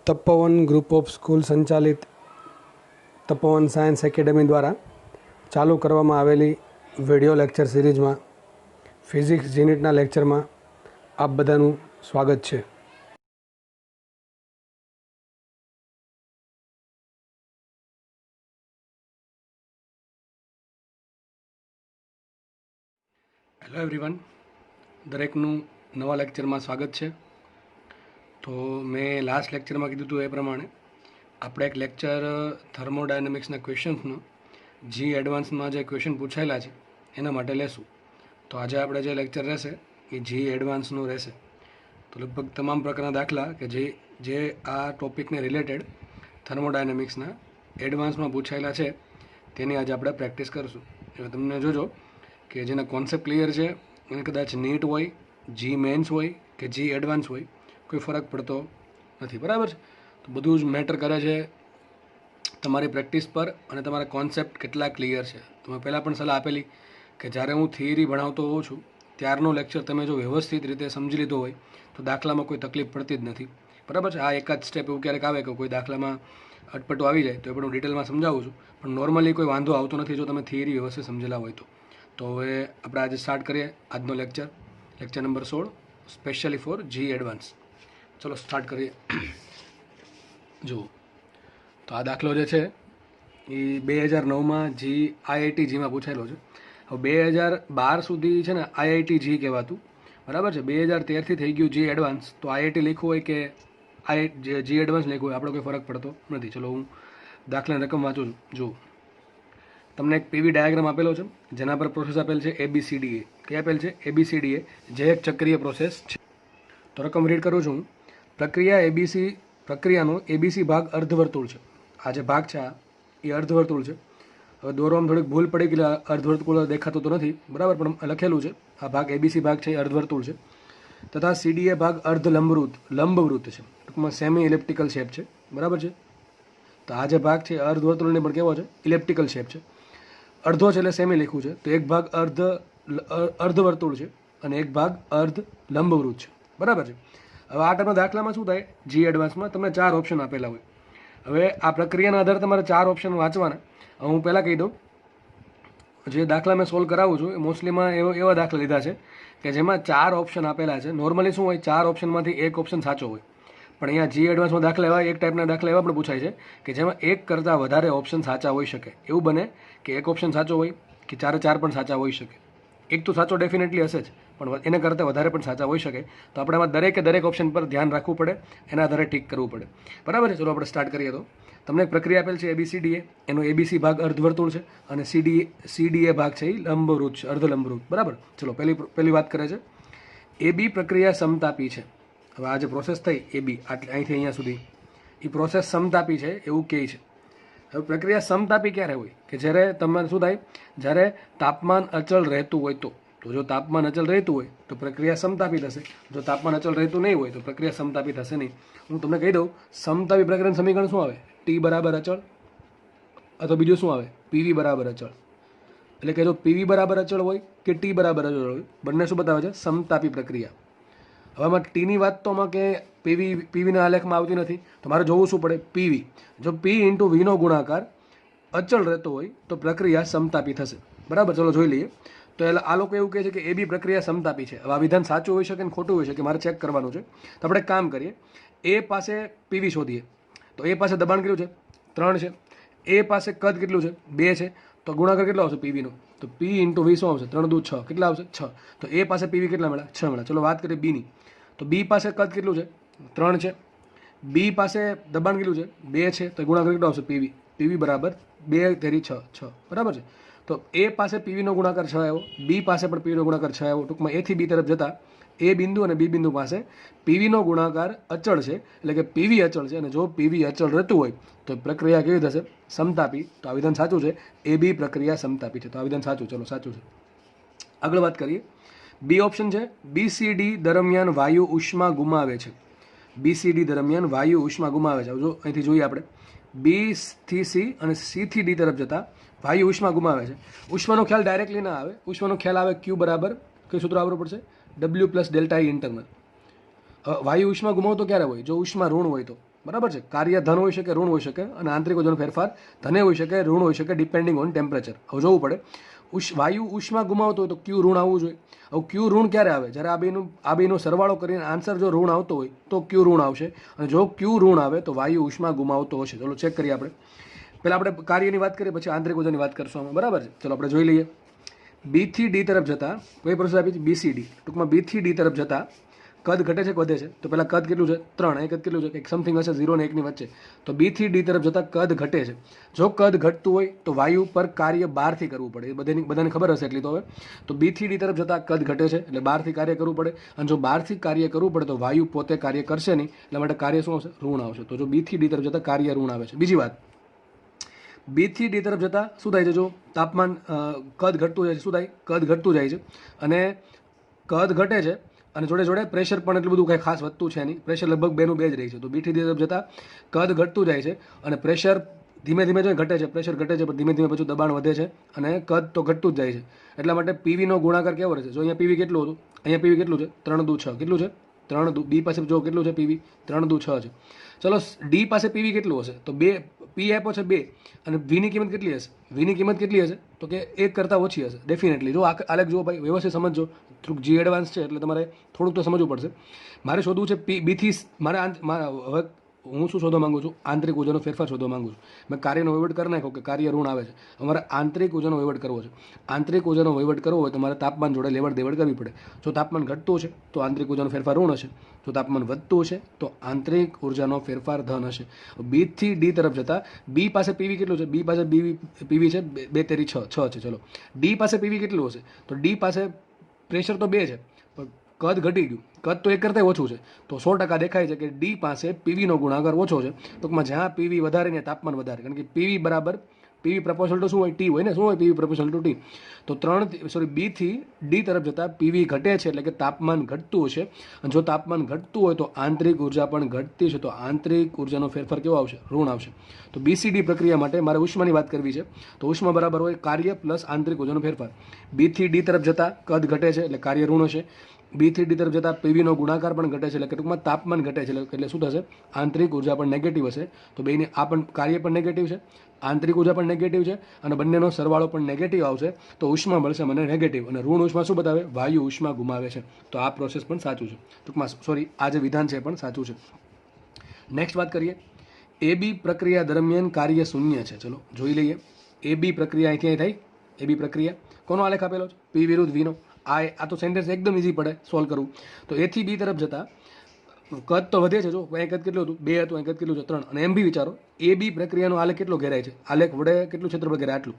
Tapovan group of school સંચાલિત તપોવન science academy દ્વારા ચાલુ કરવામાં આવેલી વિડિયો લેક્ચર સિરીઝમાં ફિઝિક્સ યુનિટના લેક્ચરમાં આપ બધાનું સ્વાગત છે. હેલો એવરીવન, દરેકનું નવા લેક્ચરમાં સ્વાગત છે. તો મેં લાસ્ટ લેક્ચરમાં કીધું હતું એ પ્રમાણે આપણે એક લેક્ચર થર્મોડાયનેમિક્સના ક્વેશ્ચન્સનું જી એડવાન્સમાં જે ક્વેશ્ચન પૂછાયેલા છે એના માટે લેશું. તો આજે આપણે જે લેક્ચર રહેશે એ જી એડવાન્સનું રહેશે. તો લગભગ તમામ પ્રકારના દાખલા કે જે આ ટૉપિકને રિલેટેડ થર્મોડાયનેમિક્સના એડવાન્સમાં પૂછાયેલા છે તેની આજે આપણે પ્રેક્ટિસ કરીશું. એટલે તમને જોજો કે જેના કોન્સેપ્ટ ક્લિયર છે એને કદાચ નીટ હોય, જી મેન્સ હોય કે જી એડવાન્સ હોય, કોઈ ફરક પડતો નથી. બરાબર છે? તો બધું જ મેટર કરે છે તમારી પ્રેક્ટિસ પર અને તમારા કોન્સેપ્ટ કેટલા ક્લિયર છે. તો મેં પહેલાં પણ સલાહ આપેલી કે જ્યારે હું થિયરી ભણાવતો હોઉં છું ત્યારનો લેક્ચર તમે જો વ્યવસ્થિત રીતે સમજી લીધો હોય તો દાખલામાં કોઈ તકલીફ પડતી જ નથી. બરાબર છે? આ એકાદ સ્ટેપ એવું ક્યારેક આવે કે કોઈ દાખલામાં અટપટો આવી જાય તો એ પણ હું ડિટેલમાં સમજાવું છું, પણ નોર્મલી કોઈ વાંધો આવતો નથી જો તમે થિયરી વ્યવસ્થિત સમજેલા હોય તો. તો હવે આપણે આજે સ્ટાર્ટ કરીએ આજનો lecture number 16 specially for JEE advance. ચલો સ્ટાર્ટ કરીએ. જુઓ, તો આ દાખલો જે છે એ 2009માં આઈઆઈટી જીમાં પૂછાયેલો છે. હવે 2012 સુધી છે ને આઈઆઈટી જી કહેવાતું. બરાબર છે? 2013થી થઈ ગયું જી એડવાન્સ. તો આઈઆઈટી લખ્યું હોય કે જી એડવાન્સ લખ્યું હોય આપણે કોઈ ફરક પડતો નથી. ચલો હું દાખલાની રકમ વાંચું છું. જુઓ, તમને એક પીવી ડાયાગ્રામ આપેલો છે જેના પર પ્રોસેસ આપેલ છે ABCDA. કઈ આપેલ છે? ABCDA, જે એક ચક્રીય પ્રોસેસ છે. તો રકમ રીડ કરું છું. પ્રક્રિયાનો એબીસી ભાગ અર્ધવર્તુળ છે. આ જે ભાગ છે એ અર્ધવર્તુળ છે. હવે દોરવામાં થોડીક ભૂલ પડી ગઈ, અર્ધવર્તુળ દેખાતો તો નથી, બરાબર, પણ લખેલું છે આ ભાગ એબીસી ભાગ છે એ અર્ધવર્તુળ છે. તથા CDA ભાગ અર્ધ લંબવૃત્ત છે. ટૂંકમાં સેમી ઇલેપ્ટિકલ શેપ છે. બરાબર છે? તો આ જે ભાગ છે અર્ધવર્તુળની પણ કેવો છે? ઇલેપ્ટિકલ શેપ છે. અડધો છે એટલે સેમી લખ્યું છે. તો એક ભાગ અર્ધવર્તુળ છે અને એક ભાગ અર્ધ લંબવૃત્ત છે. બરાબર છે? હવે આ ટાઈપના દાખલામાં શું થાય? જી એડવાન્સમાં તમને 4 ઓપ્શન આપેલા હોય. હવે આ પ્રક્રિયાના આધારે તમારે 4 ઓપ્શન વાંચવાના. હવે હું પહેલાં કહી દઉં, જે દાખલા મેં સોલ્વ કરાવું છું એ મોસ્ટલીમાં એવા દાખલા લીધા છે કે જેમાં 4 ઓપ્શન આપેલા છે. નોર્મલી શું હોય? 4 ઓપ્શનમાંથી એક ઓપ્શન સાચો હોય. પણ અહીંયા જી એડવાન્સમાં દાખલા એવા એક ટાઈપના દાખલા એવા પણ પૂછાય છે કે જેમાં એક કરતાં વધારે ઓપ્શન સાચા હોઈ શકે. એવું બને કે એક ઓપ્શન સાચો હોય કે 4 પણ સાચા હોઈ શકે. એક તો સાચો ડેફિનેટલી હશે જ, પણ એને કરતાં વધારે પણ સાચા હોઈ શકે. તો આપણે એમાં દરેક ઓપ્શન પર ધ્યાન રાખવું પડે, એના આધારે ટીક કરવું પડે. બરાબર છે? ચલો આપણે સ્ટાર્ટ કરીએ. તો તમને એક પ્રક્રિયા આપેલ છે ABCDA. એનો એબીસી ભાગ અર્ધવર્તુળ છે અને CDA ભાગ છે એ લંબવૃત્ત છે, અર્ધ લંબવૃત્ત. બરાબર? ચલો પહેલી વાત કરે છે, AB પ્રક્રિયા સમતાપી છે. હવે આ જે પ્રોસેસ થઈ AB અહીંથી અહીંયા સુધી એ પ્રોસેસ સમતાપી છે એવું કહે છે. હવે પ્રક્રિયા સમતાપી ક્યારે હોય? કે જ્યારે તમારે શું થાય? જ્યારે તાપમાન અચળ રહેતું હોય તો જો તાપમાન અચળ રહેતું હોય તો પ્રક્રિયા સમતાપી થશે. જો તાપમાન અચળ રહેતું નહીં હોય તો પ્રક્રિયા સમતાપી થશે નહીં. હું તમને કહી દઉં, સમતાપી પ્રક્રિયાનું સમીકરણ શું આવે? T બરાબર અચળ, અથવા બીજું શું આવે? PV બરાબર અચળ. એટલે કે જો PV બરાબર અચળ હોય કે T બરાબર અચળ હોય, બંને શું બતાવે છે? સમતાપી પ્રક્રિયા. હવે આમાં ટીની વાત તો આમાં કે પીવીના આલેખમાં આવતી નથી. તો મારે જોવું શું પડે? PV. જો P × Vનો ગુણાકાર અચળ રહેતો હોય તો પ્રક્રિયા સમતાપી થશે. બરાબર? ચલો જોઈ લઈએ. તો આ લોકો એવું કહે છે કે AB પ્રક્રિયા સમતાપી છે. હવે આ વિધાન સાચું હોઈ શકે ને ખોટું હોઈ શકે, મારે ચેક કરવાનું છે. તો આપણે એક કામ કરીએ, A પાસે PV શોધીએ. તો A પાસે દબાણ કેટલું છે? 3 છે. A પાસે કદ કેટલું છે? 2 છે. તો ગુણાકાર કેટલો આવશે PV નો? તો P × V શું આવશે? 3 × 2 = 6. કેટલા આવશે? 6. તો A પાસે PV કેટલા મળ્યા? 6 મળ્યા. ચલો વાત કરીએ B ની. તો B પાસે કદ કેટલું છે? 3 છે. B પાસે દબાણ કેટલું છે? 2 છે. તો ગુણાકાર કેટલો આવશે? PV બરાબર 2 તેરી 6. બરાબર છે? તો A પાસે PV નો ગુણાકાર 6 આવ્યો, B પાસે પણ PV નો ગુણાકાર 6 આવ્યો. ટૂંકમાં A થી B તરફ જતા A બિંદુ અને B બિંદુ પાસે PV નો ગુણાકાર અચળ છે, એટલે કે PV અચળ છે. અને જો PV અચળ રહેતું હોય તો પ્રક્રિયા કેવી થશે? સમતાપી. તો આ વિધાન સાચું છે. AB પ્રક્રિયા સમતાપી છે. તો આ વિધાન સાચું. ચલો સાચું છે. આગળ વાત કરીએ. B ઓપ્શન છે, BCD દરમિયાન વાયુ ઉષ્મા ગુમાવે છે. BCD દરમિયાન વાયુ ઉષ્મા ગુમાવે છે. જો અહીંથી જોઈએ આપણે, B થી C અને C થી D તરફ જતા વાયુ ઉષ્મા ગુમાવે છે. ઉષ્માનો ખ્યાલ ડાયરેક્ટલી ના આવે. ઉષ્માનો ખ્યાલ આવે Q બરાબર કયું સૂત્ર વાપરવું પડશે? W + ΔE internal. વાયુ ઉષ્મા ગુમાવતો ક્યારે હોય? જો ઉષ્મા ઋણ હોય તો. બરાબર છે. કાર્ય ધન હોઈ શકે, ઋણ હોઈ શકે, અને આંતરિક ઊર્જાનો ફેરફાર ધને હોઈ શકે, ઋણ હોઈ શકે, ડિપેન્ડિંગ ઓન ટેમ્પરેચર. હવે જોવું પડે, વાયુ ઉષ્મા ગુમાવતો હોય તો ક્યુ ઋણ આવવું જોઈએ. હવે ક્યુ ઋણ ક્યારે આવે? જ્યારે આ બેનો સરવાળો કરીને આન્સર જો ઋણ આવતો હોય તો ક્યુ ઋણ આવશે, અને જો ક્યુ ઋણ આવે તો વાયુ ઉષ્મા ગુમાવતો હશે. ચલો ચેક કરીએ આપણે. પહેલાં આપણે કાર્યની વાત કરીએ, પછી આંતરિક ઊર્જાની વાત કરશું અમે, બરાબર છે. ચલો આપણે જોઈ લઈએ. બી થી ડી તરફ જતા કઈ પ્રોસેસ આપી છે? BCD. ટૂંકમાં બી થી ડી તરફ જતા કદ ઘટે છે કે વધે છે? તો પહેલાં કદ કેટલું છે? 3. અહીં કદ કેટલું છે? કંઈક સમથિંગ હશે 0 અને 1 ની વચ્ચે. તો બી થી ડી તરફ જતાં કદ ઘટે છે. જો કદ ઘટતું હોય તો વાયુ પર કાર્ય બહારથી કરવું પડે. એ બધાને ખબર હશે એટલી તો હવે. તો બી થી ડી તરફ જતાં કદ ઘટે છે એટલે બહારથી કાર્ય કરવું પડે, અને જો બહારથી કાર્ય કરવું પડે તો વાયુ પોતે કાર્ય કરશે નહીં, એટલા માટે કાર્ય શું આવશે? ઋણ આવશે. તો જો બી થી ડી તરફ જતાં કાર્ય ઋણ આવે છે. બીજી વાત, બી થી ડી તરફ જતાં શું થાય છે? જો તાપમાન કદ ઘટતું જાય છે, શું થાય? કદ ઘટતું જાય છે, અને કદ ઘટે છે, અને જોડે જોડે પ્રેશર પણ એટલું બધું કંઈ ખાસ વધતું છે નહીં. પ્રેશર લગભગ બેનું બે જ રહી છે. તો બી થી ડી તરફ જતાં કદ ઘટતું જાય છે, અને પ્રેશર ધીમે ધીમે જો ઘટે છે, પ્રેશર ઘટે છે, પણ ધીમે ધીમે પછી દબાણ વધે છે, અને કદ તો ઘટતું જ જાય છે. એટલા માટે પીવીનો ગુણાકાર કેવો રહેશે? જો અહીંયા પીવી કેટલું હતું? અહીંયા પીવી કેટલું છે? 3×6. કેટલું છે? 3. બી પાસે જો કેટલું છે પીવી? 3×6 છે. ચલો ડી પાસે પીવી કેટલું હશે? તો 2. પી આપ્યો છે 2, અને વીની કિંમત કેટલી હશે? વીની કિંમત કેટલી હશે? તો કે 1 કરતાં ઓછી હશે ડેફિનેટલી. જો આલેખ જુઓ ભાઈ, વ્યવસ્થિત સમજો. થોડુંક જી એડવાન્સ છે એટલે તમારે થોડુંક તો સમજવું પડશે. મારે શોધવું છે બીથી હવે હું શું શોધવા માંગુ છું? આંતરિક ઊર્જાનો ફેરફાર શોધવા માંગુ છું. મેં કાર્યનો વહીવટ કરી નાખ્યો કે કાર્ય ઋણ આવે છે. અમારે આંતરિક ઊર્જાનો વહીવટ કરવો છે. આંતરિક ઊર્જાનો વહીવટ કરવો હોય તો મારે તાપમાન જોડે લેવડ દેવડ કરવી પડે. જો તાપમાન ઘટતું છે તો આંતરિક ઊર્જાનો ફેરફાર ઋણ હશે. જો તાપમાન વધતું છે તો આંતરિક ઊર્જાનો ફેરફાર ધન હશે. બી થી ડી તરફ જતાં બી પાસે પીવી કેટલું છે? બી પાસે પીવી છે 2 તેરી 6 છે. ચલો ડી પાસે પીવી કેટલું હશે? તો ડી પાસે પ્રેશર તો 2 છે, પણ કદ ઘટી ગયું. કદ તો 1 કરતાં ઓછું છે. તો 100% દેખાય છે કે ડી પાસે પીવીનો ગુણાકાર ઓછો છે. ટૂંકમાં જ્યાં પીવી વધારે ને તાપમાન વધારે, કારણ કે પીવી બરાબર પીવી પ્રપોઝલ ટુ શું હોય? ટી હોય ને. શું હોય પીવી પ્રપોઝલ ટુ ટી? તો બી થી ડી તરફ જતાં પીવી ઘટે છે, એટલે કે તાપમાન ઘટતું હશે, અને જો તાપમાન ઘટતું હોય તો આંતરિક ઉર્જા પણ ઘટતી છે. તો આંતરિક ઉર્જાનો ફેરફાર કેવો આવશે? ઋણ આવશે. તો BCD પ્રક્રિયા માટે મારે ઉષ્માની વાત કરવી છે. તો ઉષ્મા બરાબર હોય કાર્ય પ્લસ આંતરિક ઉર્જાનો ફેરફાર. બી થી ડી તરફ જતાં કદ ઘટે છે એટલે કાર્ય ઋણ હશે. બી થી ડી તરફ જતાં પીવીનો ગુણાકાર પણ ઘટે છે, એટલે ટૂંકમાં તાપમાન ઘટે છે, એટલે શું થશે? આંતરિક ઉર્જા પણ નેગેટિવ હશે. તો બેની આ પણ કાર્ય પણ નેગેટિવ છે, આંતરિક ઉર્જા પણ નેગેટિવ છે, અને બંનેનો સરવાળો પણ નેગેટિવ આવશે. તો ઉષ્મા મળશે મને નેગેટિવ, અને ઋણ ઉષ્મા શું બતાવે? વાયુ ઉષ્મા ગુમાવે છે. તો આ પ્રોસેસ પણ સાચું છે. ટૂંકમાં આ જે વિધાન છે એ પણ સાચું છે. નેક્સ્ટ વાત કરીએ. AB પ્રક્રિયા દરમિયાન કાર્ય શૂન્ય છે. ચલો જોઈ લઈએ. AB પ્રક્રિયા અહીંથી અહીં થઈ. AB પ્રક્રિયા કોનો આલેખ આપેલો છે? પી વિરુદ્ધ વીનો. આ તો સેન્ટેન્સ એકદમ ઇઝી પડે સોલ્વ કરવું. તો એ થી બી તરફ જતાં કદ તો વધે છે. જો અહીં કદ કેટલું હતું? 2 હતું. અહીં કદ કેટલું છે? 3. અને એમ બી વિચારો, એ બી પ્રક્રિયાનો આલેખ કેટલો ઘેરાય છે? આલેખ વડે કેટલું ક્ષેત્રફળ ઘેરાય?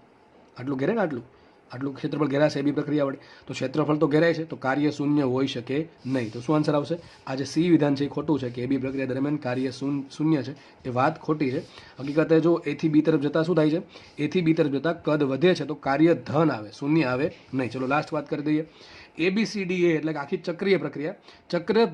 આટલું ઘેરે ને, આટલું ક્ષેત્રફળ ઘેરાશે એ બી પ્રક્રિયા વડે. તો ક્ષેત્રફળ તો ઘેરાય છે, તો કાર્ય શૂન્ય હોઈ શકે નહીં. તો શું આન્સર આવશે? આ જે સી વિધાન છે એ ખોટું છે, કે એ બી પ્રક્રિયા દરમિયાન કાર્ય શૂન્ય છે. એ વાત ખોટી છે. હકીકતે જો એ થી બી તરફ જતાં શું થાય છે? એ થી બી તરફ જતાં કદ વધે છે તો કાર્ય ધન આવે, શૂન્ય આવે નહીં. ચલો લાસ્ટ વાત કરી દઈએ. ABCD એટલે કે આખી ચક્રીય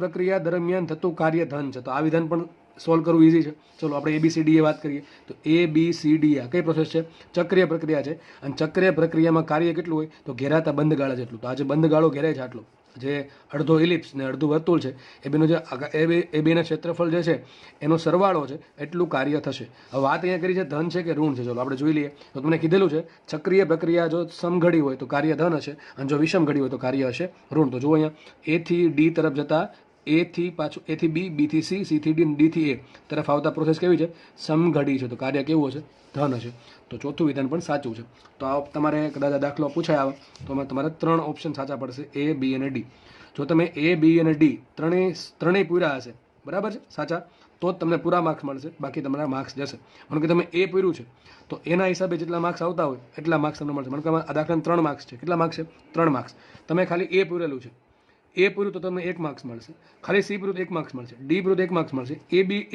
પ્રક્રિયા દરમિયાન થતું કાર્ય ધન છે. તો આ વિધાન પણ સોલ્વ કરવું ઇઝી છે. ચલો આપણે ABCD વાત કરીએ. તો ABCD આ કઈ પ્રોસેસ છે? ચક્રીય પ્રક્રિયા છે. અને ચક્રીય પ્રક્રિયામાં કાર્ય કેટલું હોય? તો ઘેરાતા બંધ ગાળા જેટલું. તો આ જે બંધ ગાળો ઘેરાય છે આટલો, જે અડધો ઇલિપ્સ ને અડધું વર્તુળ છે, એ બેનો જે એ બેના ક્ષેત્રફળ જે છે એનો સરવાળો છે એટલું કાર્ય થશે. હવે વાત અહીંયા કરી છે ધન છે કે ઋણ છે? ચલો આપણે જોઈ લઈએ. તો તમને કીધેલું છે ચક્રીય પ્રક્રિયા જો સમઘડી હોય તો કાર્ય ધન હશે, અને જો વિષમ ઘડી હોય તો કાર્ય હશે ઋણ. તો જુઓ અહીંયા એ થી ડી તરફ જતાં એ થી બી, બી થી સી, સી થી ડી, ડી થી એ તરફ આવતા પ્રોસેસ કેવી છે? સમઘડી છે. તો કાર્ય કેવું હશે? ધન હશે. તો ચોથું વિધાન પણ સાચું છે. તો આ તમારે કદાચ દાખલો પૂછાય આવે તો તમારે 3 ઓપ્શન સાચા પડશે, A, B અને D. જો તમે A, B અને D ત્રણેય પૂરા હશે, બરાબર છે, સાચા, તો જ તમને પૂરા માર્ક્સ મળશે, બાકી તમારા માર્ક્સ જશે. માનો કે તમે A પૂર્યું છે તો એના હિસાબે જેટલા માર્ક્સ આવતા હોય એટલા માર્ક્સ તમને મળશે. માનો કે આ દાખલામાં 3 માર્ક્સ છે. કેટલા માર્ક્સ છે? 3 માર્ક્સ. તમે ખાલી A પૂરેલું છે, એ પૂર્યું તો તમને 1 માર્ક્સ મળશે. ખાલી સી પૂર્યું તો 1 માર્ક્સ મળશે. ડી પૂર્યું તો 1 માર્ક્સ મળશે.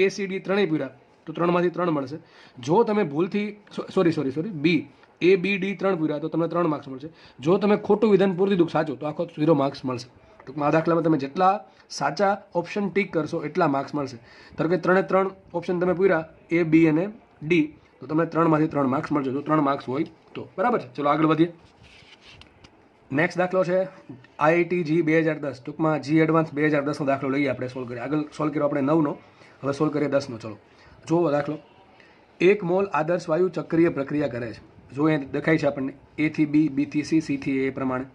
ACD ત્રણેય પૂર્યા તો 3માંથી 3 મળશે. જો તમે ભૂલથી સોરી બી ABD 3 પૂર્યા તો તમને 3 માર્ક્સ મળશે. જો તમે ખોટું વિધાન પૂરી દીધું સાચું તો આખો 0 માર્ક્સ મળશે. ટૂંકમાં આ દાખલામાં તમે જેટલા સાચા ઓપ્શન ટીક કરશો એટલા માર્ક્સ મળશે. ધારો કે 3 ઓપ્શન તમે પૂર્યા A, B અને D, તો તમને 3માંથી 3 માર્ક્સ મળશે, જો 3 માર્ક્સ હોય તો. બરાબર છે. ચલો આગળ વધીએ. નેક્સ્ટ દાખલો છે IIT G 2010. ટૂંકમાં G એડવાન્સ 2010નો દાખલો લઈએ આપણે સોલ્વ કરીએ. આગળ સોલ્વ કર્યો આપણે 9નો. હવે સોલ્વ કરીએ 10નો. ચલો જુઓ દાખલો. 1 મોલ આદર્શ વાયુ ચક્રીય પ્રક્રિયા કરે છે. જો એ દેખાય છે આપણને A થી B, B થી C, C થી A પ્રમાણે.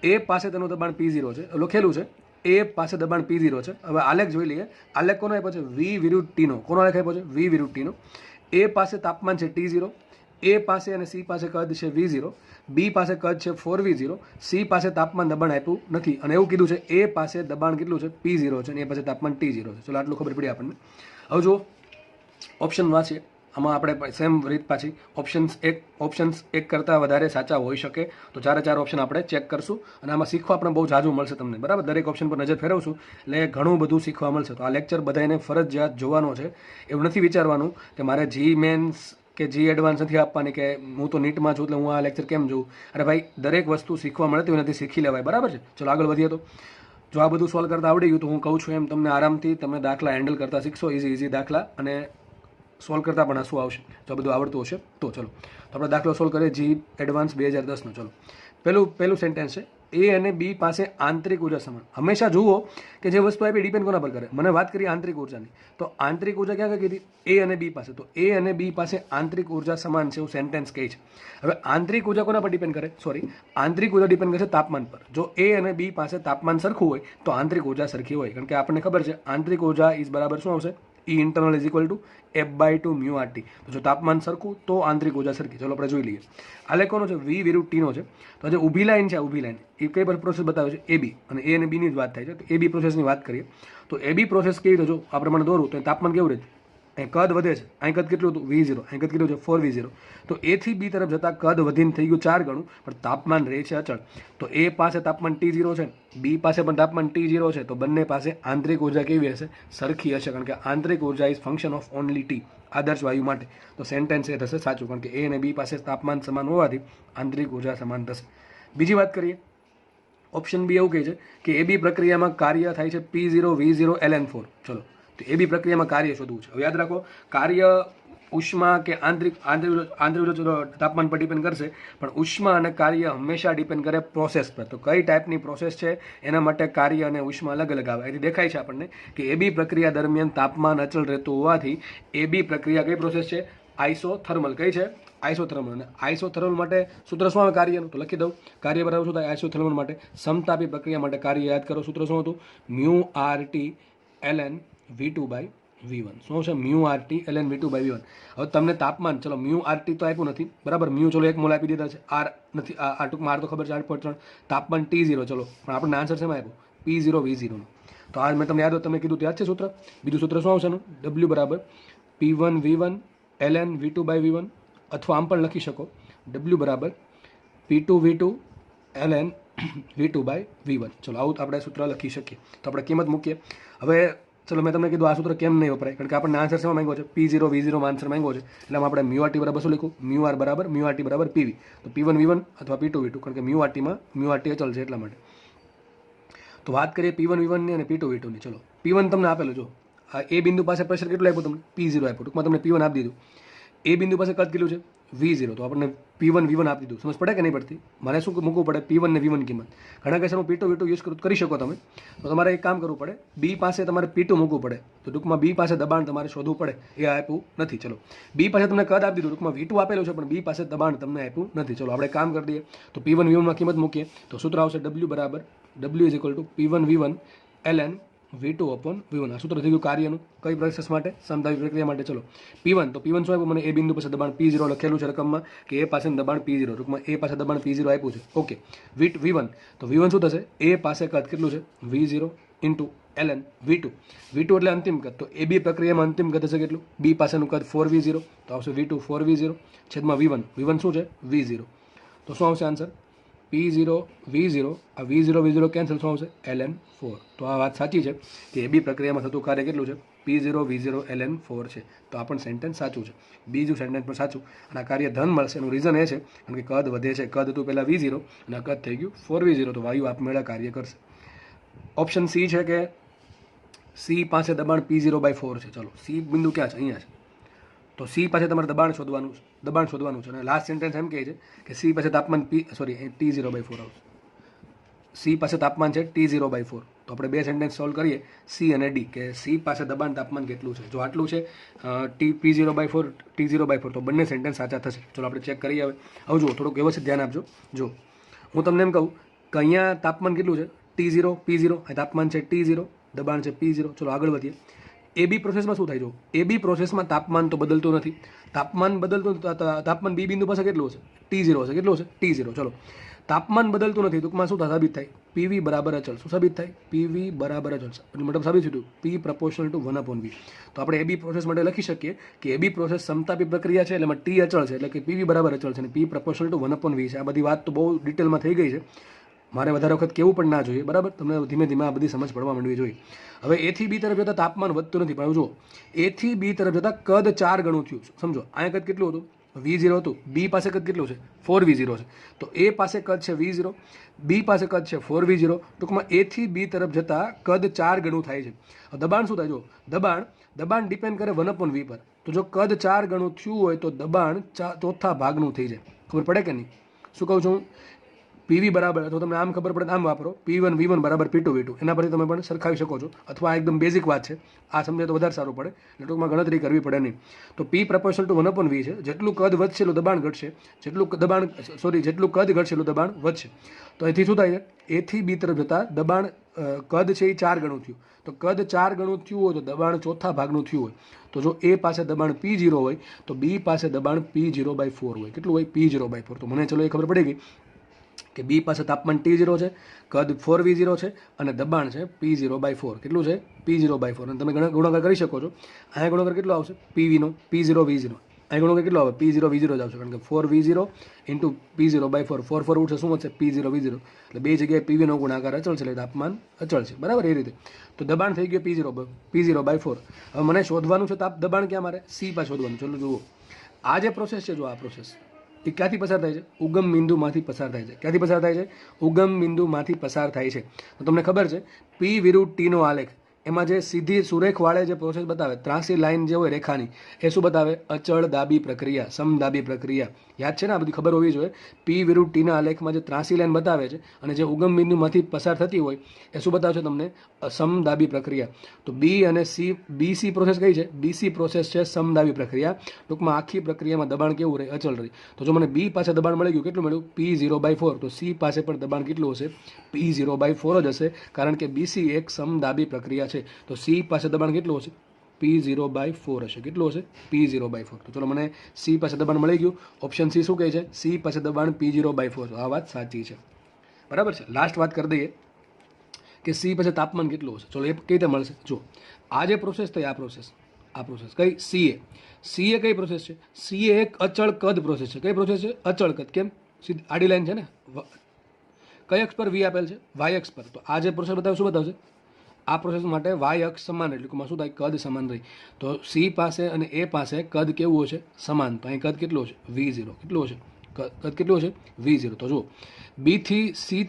A પાસે તેનું દબાણ P0 છે, લખેલું છે A પાસે દબાણ P0 છે. હવે આલેખ જોઈ લઈએ. આલેખ કોનો આપ્યો છે? V વિરુદ્ધ T નો. કોનો આલેખ આપ્યો છે? V વિરુદ્ધ T નો. A પાસે તાપમાન છે T0, A પાસે અને C પાસે કદ છે V0, B પાસે કદ છે 4V0, C પાસે તાપમાન દબાણ આપ્યું નથી અને એવું કીધું છે A પાસે દબાણ કેટલું છે? P0 છે અને A પાસે તાપમાન T0 છે. ચલો આટલું ખબર પડી આપણને. હવે જુઓ ઓપ્શન વાંચીએ. આમાં આપણે સેમ રીત પાછી ઓપ્શન્સ એક કરતાં વધારે સાચા હોઈ શકે તો 4 ઓપ્શન આપણે ચેક કરશું અને આમાં શીખવા આપણે બહુ જાજુ મળશે તમને, બરાબર. દરેક ઓપ્શન પર નજર ફેરવશું એટલે ઘણું બધું શીખવા મળશે. તો આ લેક્ચર બધાને ફરજિયાત જોવાનો છે. એવું નથી વિચારવાનું કે મારે જી મેન્સ કે જી એડવાન્સ નથી આપવાની કે હું તો નીટમાં છું એટલે હું આ લેક્ચર કેમ જોઉં. અરે ભાઈ, દરેક વસ્તુ શીખવા મળતી હોય નથી, શીખી લેવાય, બરાબર છે. ચલો આગળ વધીએ. તો જો આ બધું સોલ્વ કરતા આવડી ગયું તો હું કહું છું એમ તમને આરામથી તમે દાખલા હેન્ડલ કરતા શીખશો. ઇઝી દાખલા અને સોલ્વ કરતાં પણ શું આવશે જો બધું આવડતું હશે તો. ચલો તો આપણે દાખલો સોલ્વ કરીએ જી એડવાન્સ 2010નો. ચલો પહેલું સેન્ટેન્સ છે A અને B પાસે આંતરિક ઉર્જા સમાન. હંમેશા જુઓ કે જે વસ્તુ આપી ડિપેન્ડ કોના પર કરે. મને વાત કરી આંતરિક ઉર્જાની, તો આંતરિક ઉર્જા ક્યાં કીધી? A અને B પાસે. તો A અને B પાસે આંતરિક ઉર્જા સમાન છે એવું સેન્ટેન્સ કહે છે. હવે આંતરિક ઉર્જા કોના પર ડિપેન્ડ કરે? આંતરિક ઉર્જા ડિપેન્ડ કરે છે તાપમાન પર. જો A અને B પાસે તાપમાન સરખું હોય તો આંતરિક ઉર્જા સરખી હોય, કારણ કે આપણને ખબર છે આંતરિક ઉર્જા ઇઝ બરાબર શું આવશે? E internal is equal to F/2 mu RT. તો જો તાપમાન સરખું તો આંતરિક ઉર્જા સરખી. ચલો આપણે જોઈ લઈએ. આલેખ કોનો છે? V વિરુદ્ધ T નો છે. તો જે ઊભી લાઈન છે, ઊભી લાઈન એ કઈ પર પ્રોસેસ બતાવે છે? AB. અને A અને B ની જ વાત થાય છે. તો AB પ્રોસેસની વાત કરીએ તો AB પ્રોસેસ કેવી રીતે? જો આ પ્રમાણે દોરું તો તાપમાન કેવું રહે? અહીં કદ વધે છે. અહીં કદ કેટલું હતું? V0. અહીં કદ કેટલું છે? 4V0. તો A થી B તરફ જતાં કદ વધીને થઈ ગયું 4 ગણું, પણ તાપમાન રહે છે અચળ. તો A પાસે તાપમાન T0 છે, B પાસે પણ તાપમાન T0 છે. તો બંને પાસે આંતરિક ઉર્જા કેવી હશે? સરખી હશે, કારણ કે આંતરિક ઉર્જા is function of only T આદર્શ વાયુ માટે. તો સેન્ટેન્સ એ થશે સાચું, કારણ કે A અને B પાસે તાપમાન સમાન હોવાથી આંતરિક ઉર્જા સમાન થશે. બીજી વાત કરીએ. ઓપ્શન બી એવું કહે છે કે AB પ્રક્રિયામાં કાર્ય થાય છે P0 V0 ln4. ચલો તો AB પ્રક્રિયામાં કાર્ય શોધવું છે. હવે યાદ રાખો, કાર્ય ઉષ્મા કે આંતરિક ઉર્જા તાપમાન પર ડિપેન્ડ કરશે, પણ ઉષ્મા અને કાર્ય હંમેશા ડિપેન્ડ કરે પ્રોસેસ પર. તો કઈ ટાઈપની પ્રોસેસ છે એના માટે કાર્ય અને ઉષ્મા અલગ અલગ આવે. એથી દેખાય છે આપણને કે AB પ્રક્રિયા દરમિયાન તાપમાન અચળ રહેતું હોવાથી AB પ્રક્રિયા કઈ પ્રોસેસ છે? આઇસોથર્મલ. કઈ છે? આઇસોથર્મલ. અને આઇસોથર્મલ માટે સૂત્ર શું આવે કાર્યનું? તો લખી દઉં. કાર્ય બરાબર શું થાય આઇસોથર્મલ માટે? સમતાપી પ્રક્રિયા માટે કાર્ય યાદ કરો. સૂત્ર શું હતું? Mu RT ln V2/V1. શું છે? Mu RT ln V2/V1. હવે તમને તાપમાન, ચલો મ્યુ RT તો આપ્યું નથી, બરાબર. મ્યુ ચલો 1 મોલ આપી દીધા છે. R નથી, આ ટૂંકમાં R તો ખબર છે 8.3. તાપમાન T0. ચલો પણ આપણને આન્સર શેમાં આપ્યો? P0 V0 નો. તો આ મેં તમને યાદ તમે કીધું યાદ છે સૂત્ર. બીજું સૂત્ર શું આવશે એનું? W બરાબર P1 V1 ln V2/V1, અથવા આમ પણ લખી શકો W બરાબર P2 V2 ln V2/V1. ચલો આવું આપણે સૂત્ર લખી શકીએ. તો આપણે કિંમત મૂકીએ. હવે ચલો મેં તમને કીધું આ સૂત્ર કેમ નહીં વપરાય, કારણ કે આપણને આન્સર શેમાં માંગ્યો છે? P0 V0 માં આન્સર માંગ્યો છે. એટલે આપણે મ્યુ RT બરાબર શું લખ્યું? મ્યુ R બરાબર મ્યુ RT બરાબર PV. તો P1 V1 અથવા P2 V2, કારણ કે મ્યુ RT અચલ છે એટલા માટે. તો વાત કરીએ P1 V1 ની અને P2 V2 ની. ચલો P1 તમને આપેલું, જો આ A બિંદુ પાસે પ્રેશર કેટલું આપ્યું તમને? P0 આપ્યું. ટૂંકમાં તમને P1 આપી દીધું. A બિંદુ પાસે કદ કેટલું છે? V0. તો આપણને P1 V1 આપી દીધું. સમજ પડે કે નહીં પડતી? મારે શું મૂકવું પડે? P1 ને V1 કિંમત. ઘણા કેસમાં P2 V2 યુઝ કરી શકો તમે. તો તમારે એક કામ કરવું પડે, B પાસે તમારે P2 મૂકવું પડે. તો ટૂંકમાં B પાસે દબાણ તમારે શોધવું પડે. એ આપ્યું નથી. ચલો B પાસે તમને કદ આપી દીધું, ટૂંકમાં V2 આપેલું છે, પણ B પાસે દબાણ તમને આપ્યું નથી. ચલો આપણે કામ કરી દઈએ. તો P1 V1 માં કિંમત મૂકીએ તો સૂત્ર આવશે W બરાબર W is equal to P1 V1 ln V2/V1. આ સૂત્ર થઈ ગયું કાર્યનું. કઈ પ્રોસેસ માટે? સમતાપી પ્રક્રિયા માટે. ચલો P1, તો P1 શું આપ્યું મને? A બિંદુ પાસે દબાણ P0 લખેલું છે રકમમાં કે A પાસે દબાણ P0, ટૂંકમાં A પાસે દબાણ P0 આપ્યું છે. ઓકે. V1, તો V1 શું થશે? A પાસે કદ કેટલું છે? V0 into ln V2. V2 એટલે અંતિમ કદ. તો AB પ્રક્રિયામાં અંતિમ કદ હશે કેટલું? B પાસેનું કદ 4V0, તો આવશે V2 4V0 છેદમાં V1. V1 શું છે? V0. તો શું આવશે આન્સર? P0 V0. આ V0 કેન્સલ, શું આવશે? ln4. તો આ વાત સાચી છે કે AB પ્રક્રિયામાં થતું કાર્ય કેટલું છે? P0 V0 ln4 છે. તો આ પણ સેન્ટેન્સ સાચું છે. બીજું સેન્ટેન્સ પણ સાચું. અને આ કાર્ય ધન મળશે. એનું રીઝન એ છે કારણ કે કદ વધે છે. કદ હતું પહેલાં V0 અને આ કદ થઈ ગયું 4V0. તો વાયુ આપમેળે કાર્ય કરશે. ઓપ્શન સી છે કે C પાસે દબાણ P0/4 છે. ચલો C બિંદુ ક્યાં છે? અહીંયા છે. તો C પાસે તમારે દબાણ શોધવાનું છે. અને લાસ્ટ સેન્ટેન્સ એમ કહે છે કે C પાસે તાપમાન T0/4 આવશે. C પાસે તાપમાન છે T0/4. તો આપણે બે સેન્ટેન્સ સોલ્વ કરીએ સી અને ડી, કે સી પાસે દબાણ તાપમાન કેટલું છે. જો આટલું છે P0/4 T0/4, તો બંને સેન્ટેન્સ સાચા થશે. ચલો આપણે ચેક કરીએ. હવે જુઓ, થોડુંક વ્યવસ્થિત ધ્યાન આપજો. જો હું તમને એમ કહું કે અહીંયા તાપમાન કેટલું છે T0 P0, અહીં તાપમાન છે T0, દબાણ છે P0. ચલો આગળ વધીએ. AB પ્રોસેસમાં શું થાય? જો AB પ્રોસેસમાં તાપમાન તો બદલતું નથી. તાપમાન બદલતું, તાપમાન બી બિંદુ પાસે કેટલું હશે? T0 હશે. કેટલું હશે? T0. ચલો તાપમાન બદલતું નથી, ટૂંકમાં શું સાબિત થાય? PV બરાબર અચળ. શું સાબિત થાય? PV બરાબર અચળ. મતલબ સાબિત થયું P proportional to 1/V. તો આપણે AB પ્રોસેસ માટે લખી શકીએ કે AB પ્રોસેસ સમતાપી પ્રક્રિયા છે, એટલે એમાં T અચળ છે, એટલે કે PV બરાબર અચળ છે, અને P proportional to 1/V છે. આ બધી વાત તો બહુ ડિટેલમાં થઈ ગઈ છે, મારે વધારે વખત કેવું પણ ના જોઈએ. બરાબર, તમને ધીમે ધીમે આ બધી સમજ પડવા માંડવી જોઈએ. હવે A થી B તરફ જતાં તાપમાન વધતું નથી, પણ જુઓ A થી B તરફ જતાં કદ 4 ગણું થયું. સમજો અહીંયા કદ કેટલું હતું? V0 હતું. B પાસે કદ કેટલું છે? 4V0 છે. તો A પાસે કદ છે V0, B પાસે કદ છે 4V0. ટૂંકમાં A થી B તરફ જતાં કદ 4 ગણું થાય છે. દબાણ શું થાય? જો દબાણ ડિપેન્ડ કરે 1/V પર. તો જો કદ 4 ગણું થયું હોય તો દબાણ ચોથા ભાગનું થઈ જાય. ખબર પડે કે નહીં? શું કહું છું? PV બરાબર, અથવા તમને આમ ખબર પડે આમ વાપરો, P1 V1 બરાબર P2 V2. એના પરથી તમે પણ સરખાવી શકો છો, અથવા એકદમ બેઝિક વાત છે, આ સમજે તો વધારે સારું પડે, એટલે ટૂંકમાં ગણતરી કરવી પડે નહીં. તો P proportional to 1/V છે. જેટલું કદ વધશે એટલું દબાણ ઘટશે, જેટલું કદ ઘટશે એટલું દબાણ વધશે. તો અહીંથી શું થાય છે? A થી B તરફ જતાં દબાણ કદ છે એ 4 ગણું થયું. તો કદ 4 ગણું થયું હોય તો દબાણ ચોથા ભાગનું થયું હોય. તો જો A પાસે દબાણ P0 હોય તો B પાસે દબાણ P0/4 હોય. કેટલું હોય? P0/4. તો મને ચલો એ ખબર પડી ગઈ કે B પાસે તાપમાન T0 છે, કદ 4V0 છે, અને દબાણ છે P0/4. કેટલું છે? P0/4. અને તમે ગુણાકાર કરી શકો છો. અહીંયા ગુણાકાર કેટલો આવશે? PV નો, P0V0. અહીં ગુણાકાર કેટલો આવે? P0V0 જ આવશે, કારણ કે 4V0 ઇન્ટુ P0/4. 4 ઉઠશે, શું વધશે? P0V0. એટલે બે જગ્યાએ PV નો ગુણાકાર અચળ છે, એટલે તાપમાન અચળ છે. બરાબર, એ રીતે. તો દબાણ થઈ ગયું P0/4. હવે મને શોધવાનું છે દબાણ ક્યાં? મારે C પાસે શોધવાનું. ચલો જુઓ, આ જે પ્રોસેસ છે, જો આ પ્રોસેસ એ ક્યાંથી પસાર થાય છે? ઉગમ બિંદુમાંથી પસાર થાય છે. ક્યાંથી પસાર થાય છે? ઉગમ બિંદુમાંથી પસાર થાય છે. તો તમને ખબર છે P વિરુદ્ધ T નો આલેખ, એમાં જે સીધી સુરેખ વાળે જે પ્રોસેસ બતાવે, ત્રાસી લાઈન જે હોય રેખાની, એ શું બતાવે? અચળ દાબી પ્રક્રિયા, સમદાબી પ્રક્રિયા. યાદ છે ને? આ બધી ખબર હોવી જોઈએ. P વિરુદ્ધ T ના આલેખમાં જે ત્રાસી લાઈન બતાવે છે અને જે ઉગમ બિંદુમાંથી પસાર થતી હોય એ શું બતાવશે તમને? સમદાબી પ્રક્રિયા. તો B અને C, BC પ્રોસેસ કઈ છે? BC પ્રોસેસ છે સમદાબી પ્રક્રિયા. ટૂંકમાં આખી પ્રક્રિયામાં દબાણ કેવું રહે? અચળ રહે. તો જો મને B પાસે દબાણ મળી ગયું, કેટલું મળ્યું? P0/4. તો C પાસે પણ દબાણ કેટલું હશે? P0/4 જ હશે, કારણ કે BC એક સમદાબી પ્રક્રિયા છે. તો C પાસે દબાણ કેટલું હશે? P0/4 હશે. કેટલું હશે? P0/4. તો ચલો મને C પાસે દબાણ મળી ગયું. ઓપ્શન C શું કહે છે? C પાસે દબાણ P0/4. આ વાત સાચી છે. બરાબર છે. લાસ્ટ વાત કરી દઈએ કે C પાસે તાપમાન કેટલું હશે. ચલો એ કઈ રીતે મળશે? જો આ જે પ્રોસેસ થઈ, આ પ્રોસેસ કઈ? CA કઈ પ્રોસેસ છે? CA એક અચળ કદ પ્રોસેસ છે. કઈ પ્રોસેસ છે? અચળ કદ. કેમ? સીધી આડી લાઈન છે ને, કઈ અક્ષ પર V આપેલ છે? Y અક્ષ પર. તો આ જે પ્રોસેસ બતાવે શું બતાવશે? આ પ્રોસેસ માટે Y અક્ષ સમાન, એટલે શું થાય? કદ સમાન રહી. તો C પાસે અને A પાસે કદ કેવું હશે? સમાન. તો અહીં કદ કેટલું હશે? V0. કેટલું હશે? કદ કેટલું હશે? V0. તો જુઓ, B થી C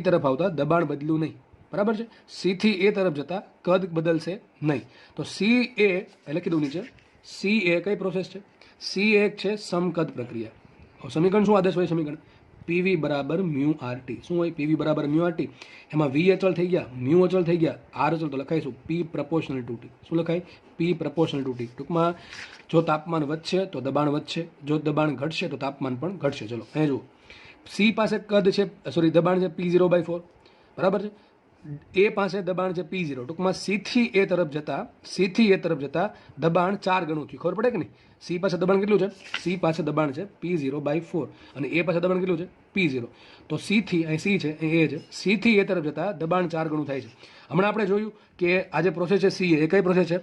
તરફ આવતા દબાણ બદલ્યું નહીં. બરાબર છે. C થી A તરફ જતા કદ બદલશે નહીં. તો CA એટલે કીધું નીચે, CA કઈ પ્રોસેસ છે? CA એક છે સમકદ પ્રક્રિયા. સમીકરણ શું આદેશ હોય? સમીકરણ PV બરાબર μRT. શું હોય? PV બરાબર μRT. એમાં V અચળ થઈ ગયા, μ અચળ થઈ ગયા, R અચળ, તો લખાઈશું P proportional to T. શું લખાય? P proportional to T. ટૂંકમાં જો તાપમાન વધશે તો દબાણ વધશે, જો દબાણ ઘટશે તો તાપમાન પણ ઘટશે. ચલો અહીં જુઓ, C પાસે કદ છે, દબાણ છે P0/4. બરાબર છે. A પાસે દબાણ છે P0. ટૂંકમાં C થી A તરફ જતા દબાણ 4 ગણું થયું. ખબર પડે કે નહીં? C પાસે દબાણ કેટલું છે? C પાસે દબાણ છે P0/4 અને A પાસે દબાણ કેટલું છે? P0. તો C થી, અહીં C છે, અહીં A છે, C થી A તરફ જતા દબાણ 4 ગણું થાય છે. હમણાં આપણે જોયું કે આ જે પ્રોસેસ છે CA, એ કઈ પ્રોસેસ છે?